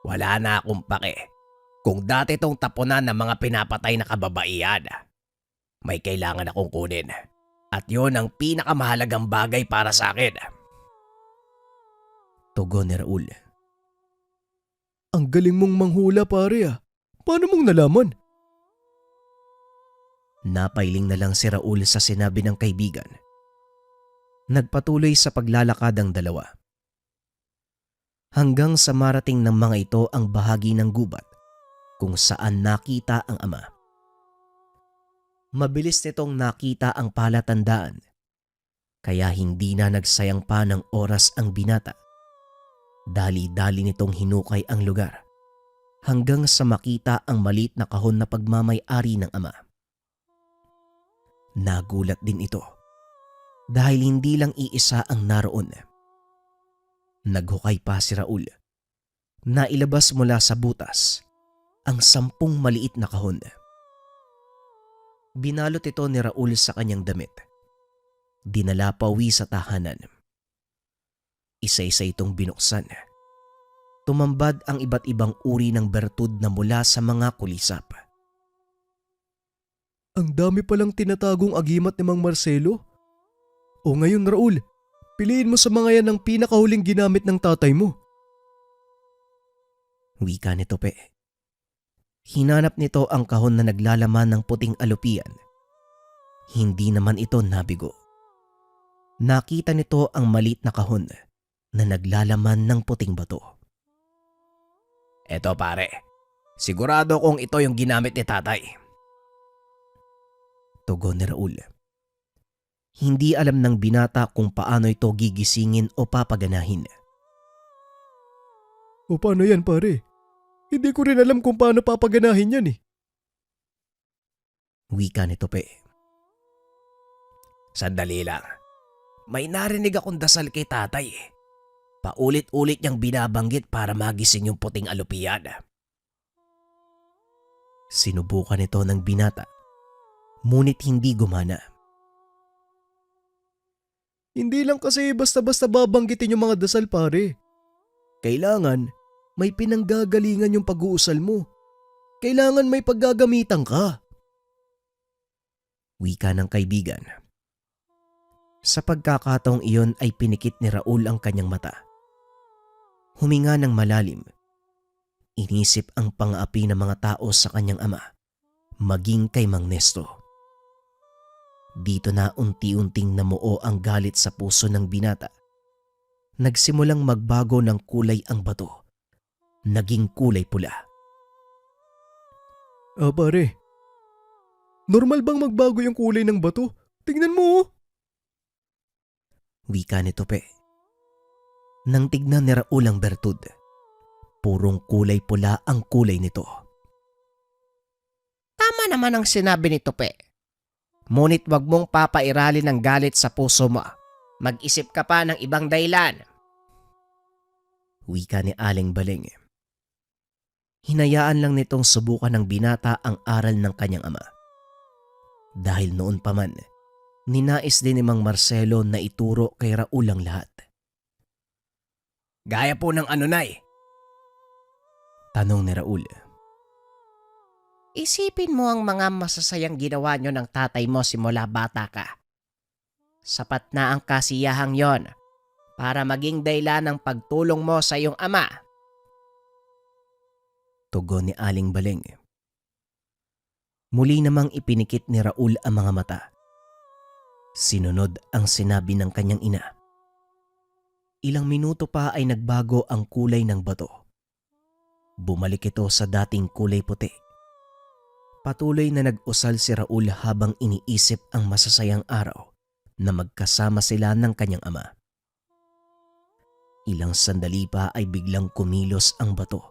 [SPEAKER 4] Wala na akong pake. Kung dati tong tapunan ng mga pinapatay na kababaihan, may kailangan akong kunin. At yon ang pinakamahalagang bagay para sa akin.
[SPEAKER 2] Tugon ni Raul.
[SPEAKER 3] Ang galing mong manghula pare ah. Paano mong nalaman?
[SPEAKER 2] Napailing na lang si Raul sa sinabi ng kaibigan. Nagpatuloy sa paglalakad ang dalawa. Hanggang sa marating ng mga ito ang bahagi ng gubat kung saan nakita ang ama. Mabilis nitong nakita ang palatandaan, kaya hindi na nagsayang pa ng oras ang binata. Dali-dali nitong hinukay ang lugar hanggang sa makita ang maliit na kahon na pagmamay-ari ng ama. Nagulat din ito dahil hindi lang iisa ang naroon. Naghukay pa si Raul. Nailabas mula sa butas ang 10 maliit na kahon. Binalot ito ni Raul sa kanyang damit. Dinala pa uwi sa tahanan. Isa-isa itong binuksan. Tumambad ang iba't ibang uri ng bertud na mula sa mga kulisap.
[SPEAKER 3] Ang dami palang tinatagong agimat ni Mang Marcelo. O ngayon Raul, piliin mo sa mga yan ang pinakahuling ginamit ng tatay mo.
[SPEAKER 2] Wika ni Tope. Hinanap nito ang kahon na naglalaman ng puting alupian. Hindi naman ito nabigo. Nakita nito ang maliit na kahon na naglalaman ng puting bato.
[SPEAKER 4] Eto pare, sigurado kong ito yung ginamit ni tatay.
[SPEAKER 2] Tugon ni Raul. Hindi alam ng binata kung paano ito gigisingin o papaganahin.
[SPEAKER 3] O paano yan pare? Hindi ko rin alam kung paano papaganahin yan eh.
[SPEAKER 2] Wika ni Tope.
[SPEAKER 4] Sandali lang. May narinig akong dasal kay tatay eh. Paulit-ulit niyang binabanggit para magising yung puting alupian.
[SPEAKER 2] Sinubukan ito ng binata, ngunit hindi gumana.
[SPEAKER 3] Hindi lang kasi basta-basta babanggitin yung mga dasal pare. Kailangan may pinanggagalingan yung pag-uusal mo. Kailangan may paggagamitan ka.
[SPEAKER 2] Wika ng kaibigan. Sa pagkakataong iyon ay pinikit ni Raul ang kanyang mata. Huminga ng malalim. Inisip ang pang-aapi ng mga tao sa kanyang ama, maging kay Mang Nesto. Dito na unti-unting namuo ang galit sa puso ng binata. Nagsimulang magbago ng kulay ang bato. Naging kulay pula.
[SPEAKER 3] Pare, normal bang magbago yung kulay ng bato? Tingnan mo oh.
[SPEAKER 2] Wika ni Tope. Nang tignan ni Raul ang bertud, purong kulay pula ang kulay nito.
[SPEAKER 5] Tama naman ang sinabi ni Tope. Ngunit wag mong papairalin ng galit sa puso mo. Mag-isip ka pa ng ibang dahilan.
[SPEAKER 2] Wika ni Aling Baling. Hinayaan lang nitong subukan ng binata ang aral ng kanyang ama. Dahil noon pa man, ninais din ni Mang Marcelo na ituro kay Raul ang lahat.
[SPEAKER 4] Gaya po ng ano, Nay?
[SPEAKER 2] Tanong ni Raul.
[SPEAKER 5] Isipin mo ang mga masasayang ginawa nyo ng tatay mo simula bata ka. Sapat na ang kasiyahang yon para maging dahilan ng pagtulong mo sa iyong ama.
[SPEAKER 2] Tugon ni Aling Baling. Muli namang ipinikit ni Raul ang mga mata. Sinunod ang sinabi ng kanyang ina. Ilang minuto pa ay nagbago ang kulay ng bato. Bumalik ito sa dating kulay puti. Patuloy na nag-usal si Raul habang iniisip ang masasayang araw na magkasama sila ng kanyang ama. Ilang sandali pa ay biglang kumilos ang bato.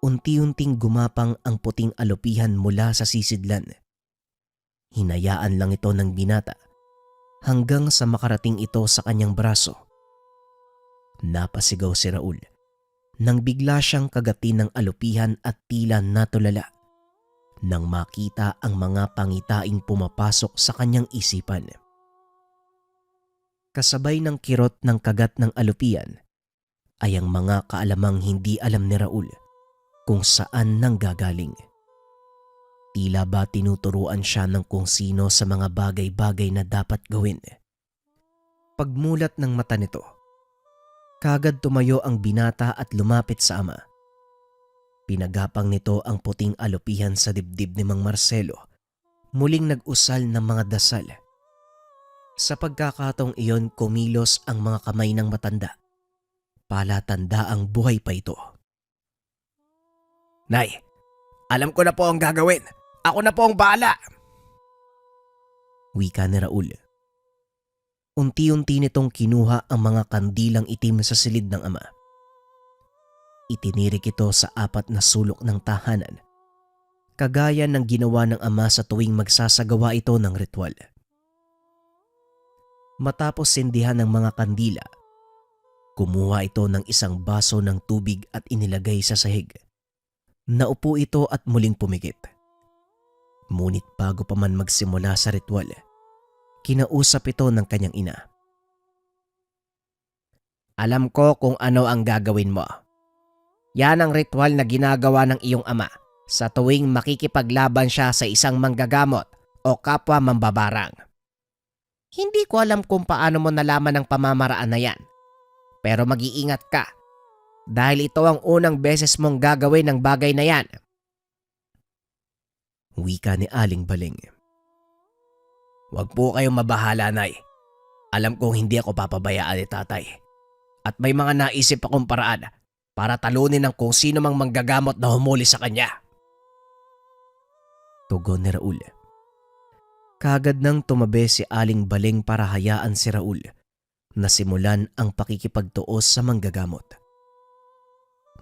[SPEAKER 2] Unti-unting gumapang ang puting alupihan mula sa sisidlan. Hinayaan lang ito ng binata hanggang sa makarating ito sa kanyang braso. Napasigaw si Raul nang bigla siyang kagatin ng alupihan at tila natulala nang makita ang mga pangitaing pumapasok sa kanyang isipan. Kasabay ng kirot ng kagat ng alupian ay ang mga kaalamang hindi alam ni Raul kung saan nanggagaling. Tila ba tinuturuan siya ng kung sino sa mga bagay-bagay na dapat gawin. Pagmulat ng mata nito, kagad tumayo ang binata at lumapit sa ama. Pinagapang nito ang puting alupihan sa dibdib ni Mang Marcelo, muling nag-usal ng mga dasal. Sa pagkakataong iyon kumilos ang mga kamay ng matanda. Palatanda ang buhay pa ito.
[SPEAKER 4] Nay, alam ko na po ang gagawin. Ako na po ang bahala.
[SPEAKER 2] Wika ni Raul. Unti-unti nitong kinuha ang mga kandilang itim sa silid ng ama. Itinirik ito sa 4 na sulok ng tahanan, kagaya ng ginawa ng ama sa tuwing magsasagawa ito ng ritual. Matapos sindihan ng mga kandila, kumuha ito ng isang baso ng tubig at inilagay sa sahig. Naupo ito at muling pumikit. Ngunit bago pa man magsimula sa ritual, kinausap ito ng kanyang ina.
[SPEAKER 5] Alam ko kung ano ang gagawin mo. Yan ang ritual na ginagawa ng iyong ama sa tuwing makikipaglaban siya sa isang manggagamot o kapwa mambabarang. Hindi ko alam kung paano mo nalaman ang pamamaraan na yan. Pero mag-iingat ka dahil ito ang unang beses mong gagawin ng bagay na yan.
[SPEAKER 2] Wika ni Aling Baling.
[SPEAKER 4] Huwag po kayong mabahala, Nay. Alam kong hindi ako papabayaan ni tatay. At may mga naisip akong paraan para talunin ang kung sino mang manggagamot na humuli sa kanya.
[SPEAKER 2] Tugon ni Raul. Kagad nang tumabi si Aling Baling para hayaan si Raul na simulan ang pakikipagtuos sa manggagamot.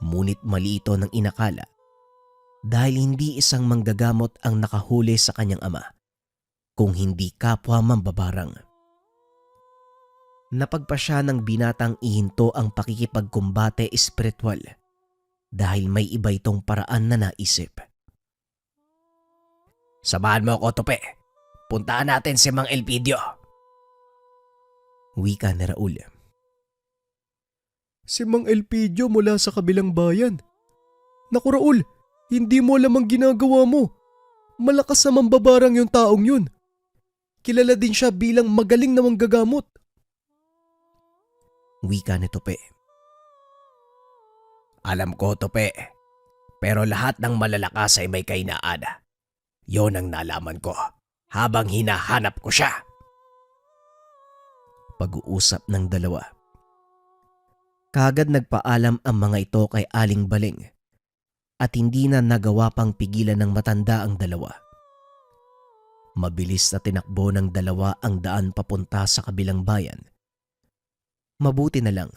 [SPEAKER 2] Ngunit mali ito ng inakala. dahil hindi isang manggagamot ang nakahuli sa kanyang ama, kung hindi kapwa mambabarang. Napagpasya ng binatang ihinto ang pakikipagkumbate espiritual dahil may iba itong paraan na naisip.
[SPEAKER 4] Samahan mo ako, Tope. Puntaan natin si Mang Elpidio.
[SPEAKER 2] Wika ni Raul.
[SPEAKER 3] Si Mang Elpidio mula sa kabilang bayan. Naku Raul, hindi mo alam ang ginagawa mo. Malakas na mambabarang yung taong yun. Kilala din siya bilang magaling na manggagamot.
[SPEAKER 2] Wika ni Tope.
[SPEAKER 4] Alam ko, Tope. Pero lahat ng malalakas ay may kainaan. Yon ang nalaman ko habang hinahanap ko siya.
[SPEAKER 2] Pag-uusap ng dalawa. Kagad nagpaalam ang mga ito kay Aling Baling at hindi na nagawa pang pigilan ng matanda ang dalawa. Mabilis na tinakbo ng dalawa ang daan papunta sa kabilang bayan. Mabuti na lang,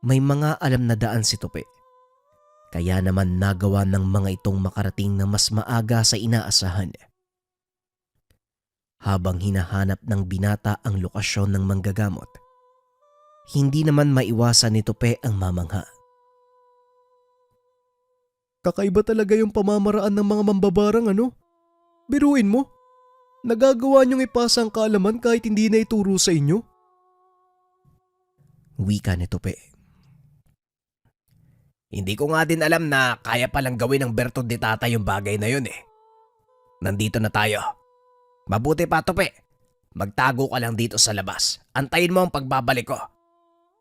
[SPEAKER 2] may mga alam na daan si Tope. Kaya naman nagawa ng mga itong makarating na mas maaga sa inaasahan. Habang hinahanap ng binata ang lokasyon ng manggagamot, hindi naman maiwasan ni Tope ang mamangha.
[SPEAKER 3] Kakaiba talaga yung pamamaraan ng mga mambabarang ano? Biruin mo, nagagawa niyong ipasa ang kaalaman kahit hindi na ituro sa inyo?
[SPEAKER 2] Wika ni Tope.
[SPEAKER 4] Hindi ko nga din alam na kaya palang gawin ng bertod ni Tata yung bagay na yun eh. Nandito na tayo. Mabuti pa, Tope. Magtago ka lang dito sa labas. Antayin mo ang pagbabalik ko.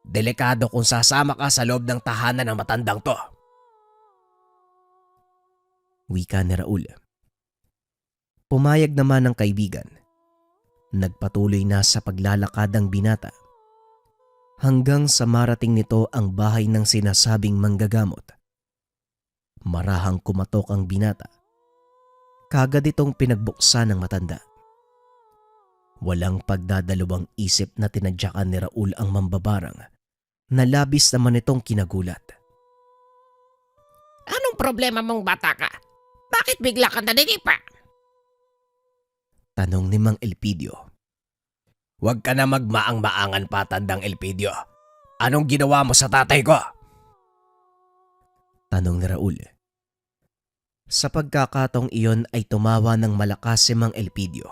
[SPEAKER 4] Delikado kung sasama ka sa loob ng tahanan ng matandang to.
[SPEAKER 2] Wika ni Raul. Pumayag naman ang kaibigan. Nagpatuloy na sa paglalakad ang binata hanggang sa marating nito ang bahay ng sinasabing manggagamot. Marahang kumatok ang binata. Kagad itong pinagbuksan ng matanda. Walang pagdadalawang isip na tinadyakan ni Raul ang mambabarang na labis naman itong kinagulat.
[SPEAKER 5] Anong problema mong bata ka? Bakit bigla ka naninipa?
[SPEAKER 2] Tanong ni Mang Elpidio.
[SPEAKER 4] Huwag ka na magmaang-maangan pa, Tandang Elpidio. Anong ginawa mo sa tatay ko?
[SPEAKER 2] Tanong ni Raul. Sa pagkakataong iyon ay tumawa ng malakas si Mang Elpidio.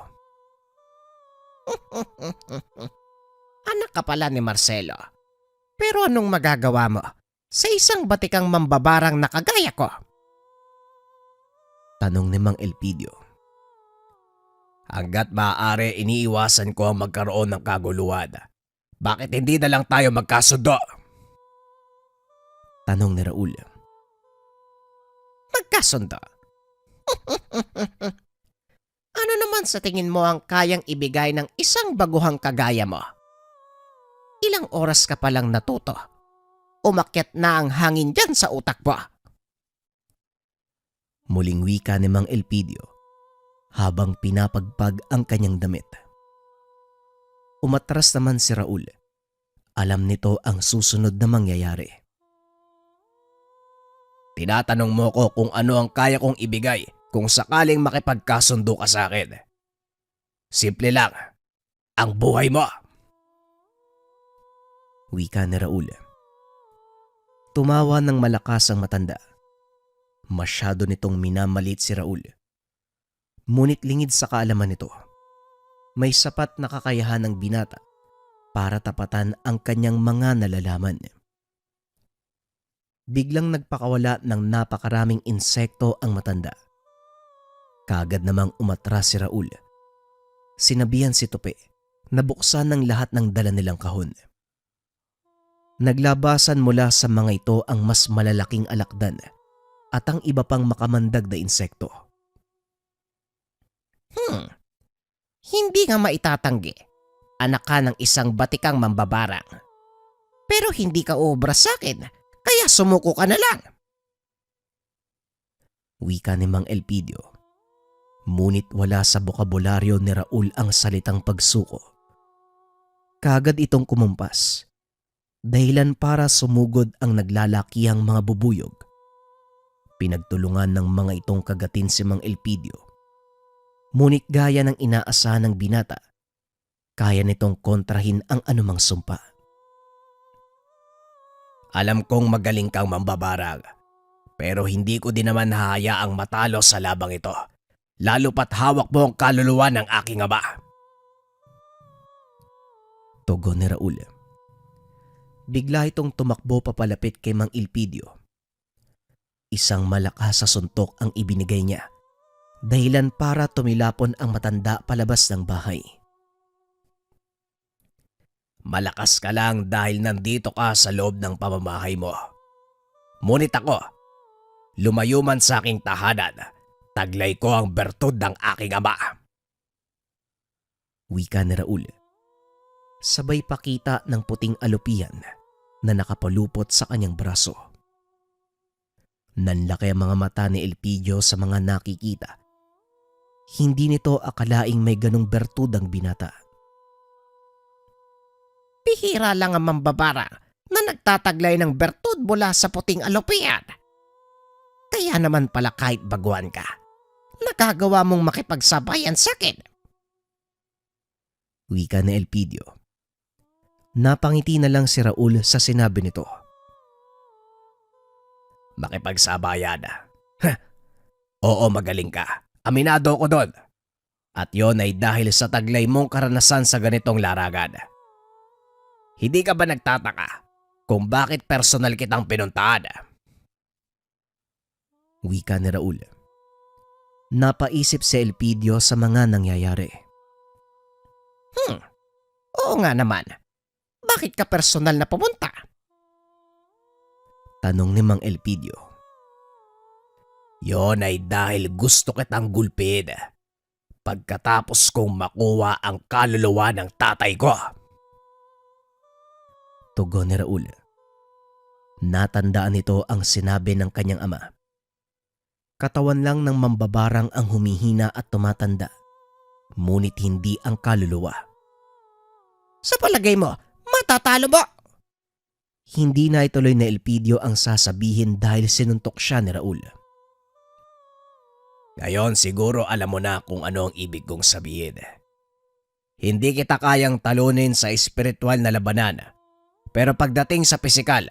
[SPEAKER 5] Anak ka pala ni Marcelo. Pero anong magagawa mo sa isang batikang mambabarang na kagaya ko?
[SPEAKER 2] Tanong ni Mang Elpidio.
[SPEAKER 4] Hanggat maaari, iniiwasan ko ang magkaroon ng kaguluhan. Bakit hindi na lang tayo magkasundo?
[SPEAKER 2] Tanong ni Raul.
[SPEAKER 5] Magkasundo. Ano naman sa tingin mo ang kayang ibigay ng isang baguhang kagaya mo? Ilang oras ka palang natuto? Umakyat na ang hangin dyan sa utak mo.
[SPEAKER 2] Muling wika ni Mang Elpidio habang pinapagpag ang kanyang damit. Umatras naman si Raul. Alam nito ang susunod na mangyayari.
[SPEAKER 4] Tinatanong mo ko kung ano ang kaya kong ibigay kung sakaling makipagkasundo ka sa akin. Simple lang, ang buhay mo.
[SPEAKER 2] Wika ni Raul. Tumawa ng malakas ang matanda. Masyado nitong minamalit si Raul. Ngunit lingid sa kaalaman nito, may sapat na kakayahan ng binata para tapatan ang kanyang mga nalalaman. Biglang nagpakawala ng napakaraming insekto ang matanda. Kaagad namang umatras si Raul. Sinabihan si Tope na buksan ng lahat ng dala nilang kahon. Naglabasan mula sa mga ito ang mas malalaking alakdan at ang iba pang makamandag na insekto.
[SPEAKER 5] Hindi nga maitatanggi. Anak ka ng isang batikang mambabarang. Pero hindi ka obra sa akin, kaya sumuko ka na lang.
[SPEAKER 2] Wika ni Mang Elpidio. Ngunit wala sa bokabularyo ni Raul ang salitang pagsuko. Kagad itong kumumpas. Dahilan para sumugod ang naglalakihang mga bubuyog. Pinagtulungan ng mga itong kagatin si Mang Elpidio. Ngunit gaya ng inaasahan ng binata, kaya nitong kontrahin ang anumang sumpa.
[SPEAKER 4] Alam kong magaling kang mambabarang, pero hindi ko din naman hahayaang matalo sa labang ito, lalo pat hawak mo ang kaluluwa ng aking ama.
[SPEAKER 2] Tugon ni Raul. Bigla itong tumakbo papalapit kay Mang Elpidio. Isang malakas sa suntok ang ibinigay niya, dahilan para tumilapon ang matanda palabas ng bahay.
[SPEAKER 4] Malakas ka lang dahil nandito ka sa loob ng pamamahay mo. Ngunit ako, lumayo man sa aking tahanan, taglay ko ang bertud ng aking ama.
[SPEAKER 2] Wika ni Raul. Sabay pakita ng puting alupian na nakapalupot sa kanyang braso. Nanlaki ang mga mata ni Elpidio sa mga nakikita. Hindi nito akalaing may ganong bertud ang binata.
[SPEAKER 5] Bihira lang ang mambabarang na nagtataglay ng bertud mula sa puting alupian. Kaya naman pala kahit baguhan ka, nagagawa mong makipagsabayan sa akin.
[SPEAKER 2] Wika ni Elpidio. Napangiti na lang si Raul sa sinabi nito.
[SPEAKER 4] Makipagsabayan. Oo, magaling ka. Aminado ko doon. At yon ay dahil sa taglay mong karanasan sa ganitong larangan. Hindi ka ba nagtataka kung bakit personal kitang pinuntahan?
[SPEAKER 2] Wika ni Raul. Napaisip si Elpidio sa mga nangyayari.
[SPEAKER 5] Oo nga naman. Bakit ka personal na pumunta?
[SPEAKER 2] Tanong ni Mang Elpidio.
[SPEAKER 4] Yon ay dahil gusto kitang gulpin pagkatapos kong makuha ang kaluluwa ng tatay ko.
[SPEAKER 2] Tugon ni Raul. Natandaan nito ang sinabi ng kanyang ama. Katawan lang ng mambabarang ang humihina at tumatanda, ngunit hindi ang kaluluwa.
[SPEAKER 5] Sa palagay mo, matatalo mo?
[SPEAKER 2] Hindi na ituloy na Elpidio ang sasabihin dahil sinuntok siya ni Raul.
[SPEAKER 4] Ngayon siguro alam mo na kung ano ang ibig kong sabihin. Hindi kita kayang talunin sa espiritual na labanan, pero pagdating sa pisikal,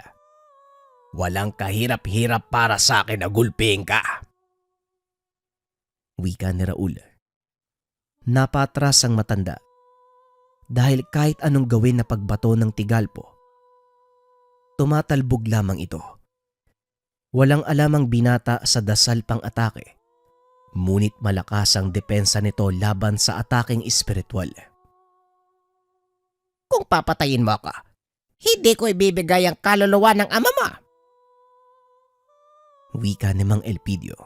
[SPEAKER 4] walang kahirap-hirap para sa akin na gulping ka.
[SPEAKER 2] Wika ni Raul. Napatras ang matanda dahil kahit anong gawin na pagbato ng tigalpo, tumatalbog lamang ito. Walang alamang binata sa dasal pang atake, ngunit malakas ang depensa nito laban sa ataking espiritual.
[SPEAKER 5] Kung papatayin mo ako, hindi ko ibibigay ang kaluluwa ng ama mo.
[SPEAKER 2] Wika ni Mang Elpidio.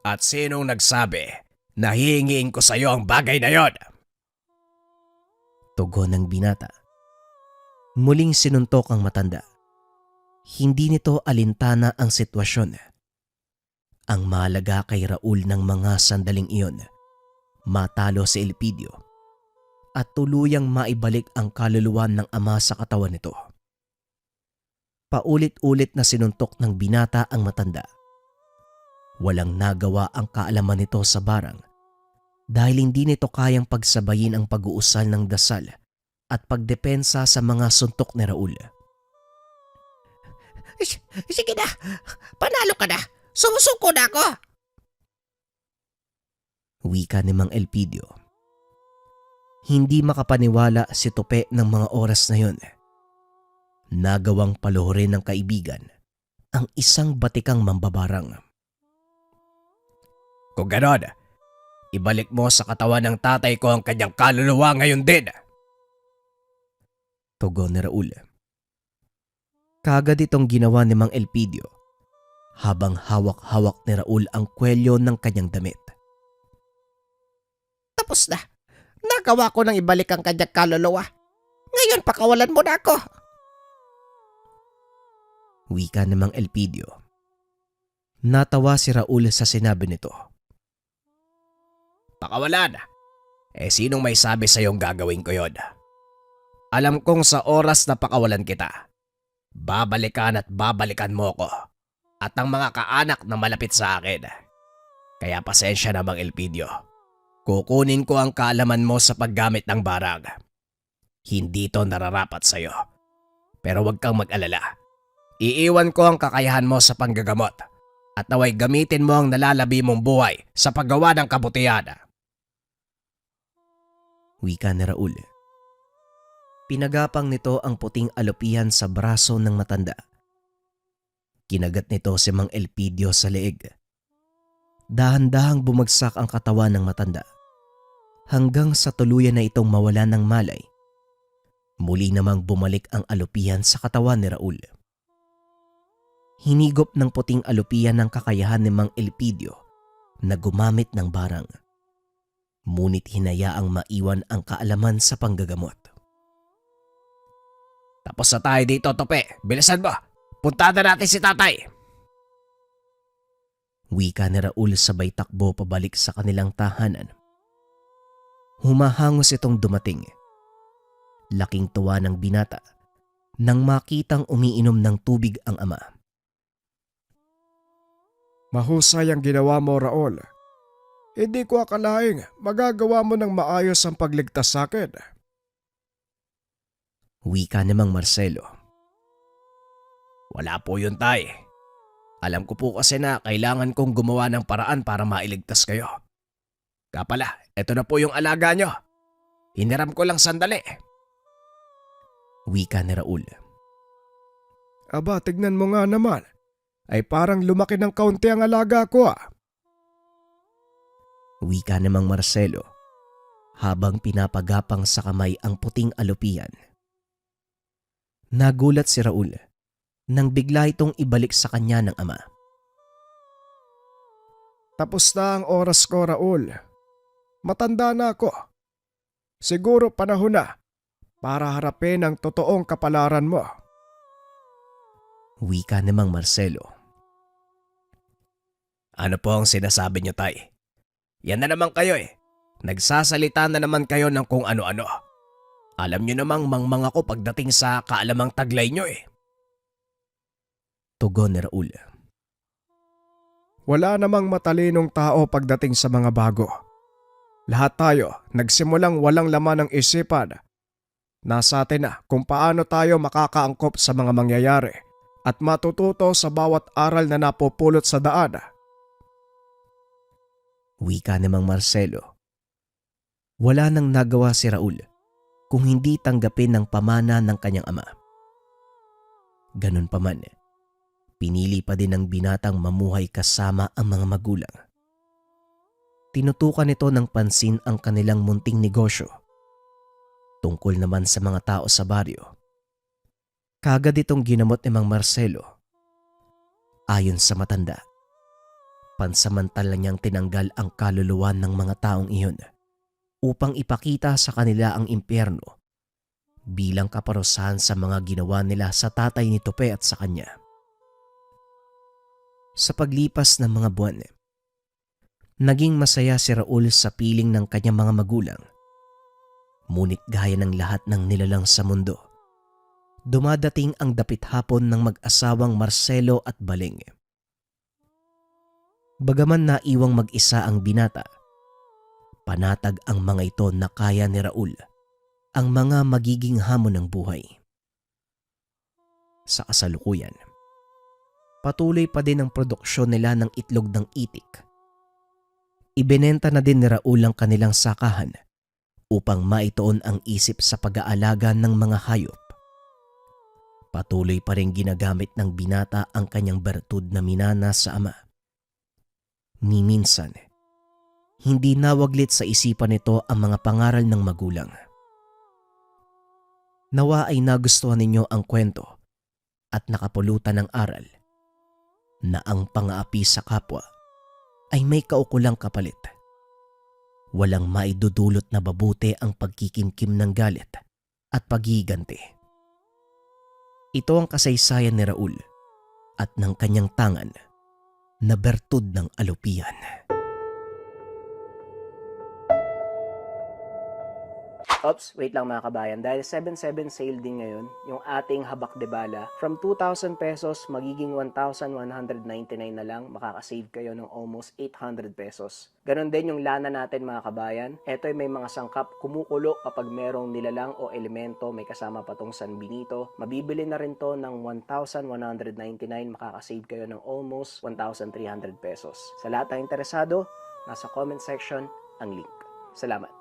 [SPEAKER 4] At sinong nagsabi na hihingiin ko sa iyo ang bagay na yon?
[SPEAKER 2] Tugon ng binata. Muling sinuntok ang matanda. Hindi nito alintana ang sitwasyon. Ang mahalaga kay Raul ng mga sandaling iyon, matalo si Elpidio at tuluyang maibalik ang kaluluwa ng ama sa katawan nito. Paulit-ulit na sinuntok ng binata ang matanda. Walang nagawa ang kaalaman nito sa barang dahil hindi nito kayang pagsabayin ang pag-uusal ng dasal at pagdepensa sa mga suntok ni Raul.
[SPEAKER 5] Sige na, panalo ka na. Sumusuko na ako.
[SPEAKER 2] Wika ni Mang Elpidio. Hindi makapaniwala si Tope ng mga oras na yun. Nagawang paluhurin ng kaibigan ang isang batikang mambabarang.
[SPEAKER 4] Kung ganon, ibalik mo sa katawan ng tatay ko ang kanyang kaluluwa ngayon din.
[SPEAKER 2] Tugon ni Raul. Kagad itong ginawa ni Mang Elpidio habang hawak-hawak ni Raul ang kwelyo ng kanyang damit.
[SPEAKER 5] Tapos na. Nagawa ko nang ibalik ang kanyang kaluluwa. Ngayon pakawalan mo na ako.
[SPEAKER 2] Wika ni Mang Elpidio. Natawa si Raul sa sinabi nito.
[SPEAKER 4] Pakawalan? Sinong may sabi sa iyong gagawin ko yon? Alam kong sa oras na pakawalan kita, babalikan at babalikan mo ko. at ang mga kaanak na malapit sa akin. Kaya pasensya na Mang Elpidio. Kukunin ko ang kaalaman mo sa paggamit ng barang. Hindi to nararapat sa'yo. Pero huwag kang mag-alala. Iiwan ko ang kakayahan mo sa panggagamot at naway gamitin mo ang nalalabi mong buhay sa paggawa ng kabutihan.
[SPEAKER 2] Wika ni Raul. Pinagapang nito ang puting alopihan sa braso ng matanda. Kinagat nito si Mang Elpidio sa leeg. Dahan-dahang bumagsak ang katawan ng matanda hanggang sa tuluyan na itong mawala ng malay. Muli namang bumalik ang alopihan sa katawan ni Raul. Hinigop ng puting alopihan ng kakayahan ni Mang Elpidio na gumamit ng barang. Ngunit hinayaang maiwan ang kaalaman sa panggagamot.
[SPEAKER 4] Tapos na tayo dito, Tope. Bilisan mo. Punta na natin si tatay.
[SPEAKER 2] Wika ni Raul sabay takbo pabalik sa kanilang tahanan. Humahangos itong dumating. Laking tuwa ng binata nang makitang umiinom ng tubig ang ama.
[SPEAKER 3] Mahusay ang ginawa mo, Raul. Hindi ko akalaing magagawa mo ng maayos ang pagligtas sa akin.
[SPEAKER 2] Wika ni Mang Marcelo.
[SPEAKER 4] Wala po yun, tay. Alam ko po kasi na kailangan kong gumawa ng paraan para mailigtas kayo. Kapala, eto na po yung alaga nyo. Hiniram ko lang sandali.
[SPEAKER 2] Wika ni Raul.
[SPEAKER 3] Aba, tignan mo nga naman. Ay parang lumaki ng kaunti ang alaga ko ah.
[SPEAKER 2] Wika ni Mang Marcelo habang pinapagapang sa kamay ang puting alopihan. Nagulat si Raul nang bigla itong ibalik sa kanya ng ama.
[SPEAKER 3] Tapos na ang oras ko, Raul. Matanda na ako. Siguro panahon na para harapin ang totoong kapalaran mo.
[SPEAKER 2] Wika ni Mang Marcelo.
[SPEAKER 4] Ano po ang sinasabi nyo, tay? Yan na naman kayo eh. Nagsasalita na naman kayo ng kung ano-ano. Alam nyo namang mangmang ako pagdating sa kaalamang taglay nyo eh.
[SPEAKER 2] Tugon ni Raul.
[SPEAKER 3] Wala namang matalinong tao pagdating sa mga bago. Lahat tayo nagsimulang walang laman ng isipan. Nasa atin na kung paano tayo makakaangkop sa mga mangyayari at matututo sa bawat aral na napupulot sa daan.
[SPEAKER 2] Wika ni Mang Marcelo. Wala nang nagawa si Raul kung hindi tanggapin ng pamana ng kanyang ama. Ganun pa man, pinili pa din ng binatang mamuhay kasama ang mga magulang. Tinutukan nito ng pansin ang kanilang munting negosyo. Tungkol naman sa mga tao sa baryo. Kagad itong ginamot ni Mang Marcelo. Ayon sa matanda, pansamantala niyang tinanggal ang kaluluwa ng mga taong iyon upang ipakita sa kanila ang impyerno bilang kaparusahan sa mga ginawa nila sa tatay ni Tope at sa kanya. Sa paglipas ng mga buwan, naging masaya si Raul sa piling ng kanyang mga magulang. Ngunit gaya ng lahat ng nilalang sa mundo, dumadating ang dapit hapon ng mag-asawang Marcelo at Baling. Bagaman naiwang mag-isa ang binata, panatag ang mga ito na kaya ni Raul ang mga magiging hamon ng buhay. Sa kasalukuyan, patuloy pa din ang produksyon nila ng itlog ng itik. Ibinenta na din ni Raul ang kanilang sakahan upang maituon ang isip sa pag-aalaga ng mga hayop. Patuloy pa rin ginagamit ng binata ang kanyang bertud na minana sa ama. Ni minsan, hindi nawaglit sa isipan nito ang mga pangaral ng magulang. Nawa ay nagustuhan ninyo ang kwento at nakapulutan ng aral na ang pang-aapi sa kapwa ay may kaukulang kapalit. Walang maidudulot na babuti ang pagkikimkim ng galit at paghiganti. Ito ang kasaysayan ni Raul at ng kanyang tangan na bertud ng alupihan.
[SPEAKER 1] Oops, wait lang mga kabayan. Dahil 7/7 sale din ngayon, yung ating habak de bala, from 2,000 pesos, magiging 1,199 na lang, makakasave kayo ng almost 800 pesos. Ganon din yung lana natin mga kabayan. Ito ay may mga sangkap kumukulo kapag merong nilalang o elemento, may kasama pa tong San Benito. Mabibili na rin to ng 1,199, makakasave kayo ng almost 1,300 pesos. Sa lahat ng interesado, nasa comment section ang link. Salamat.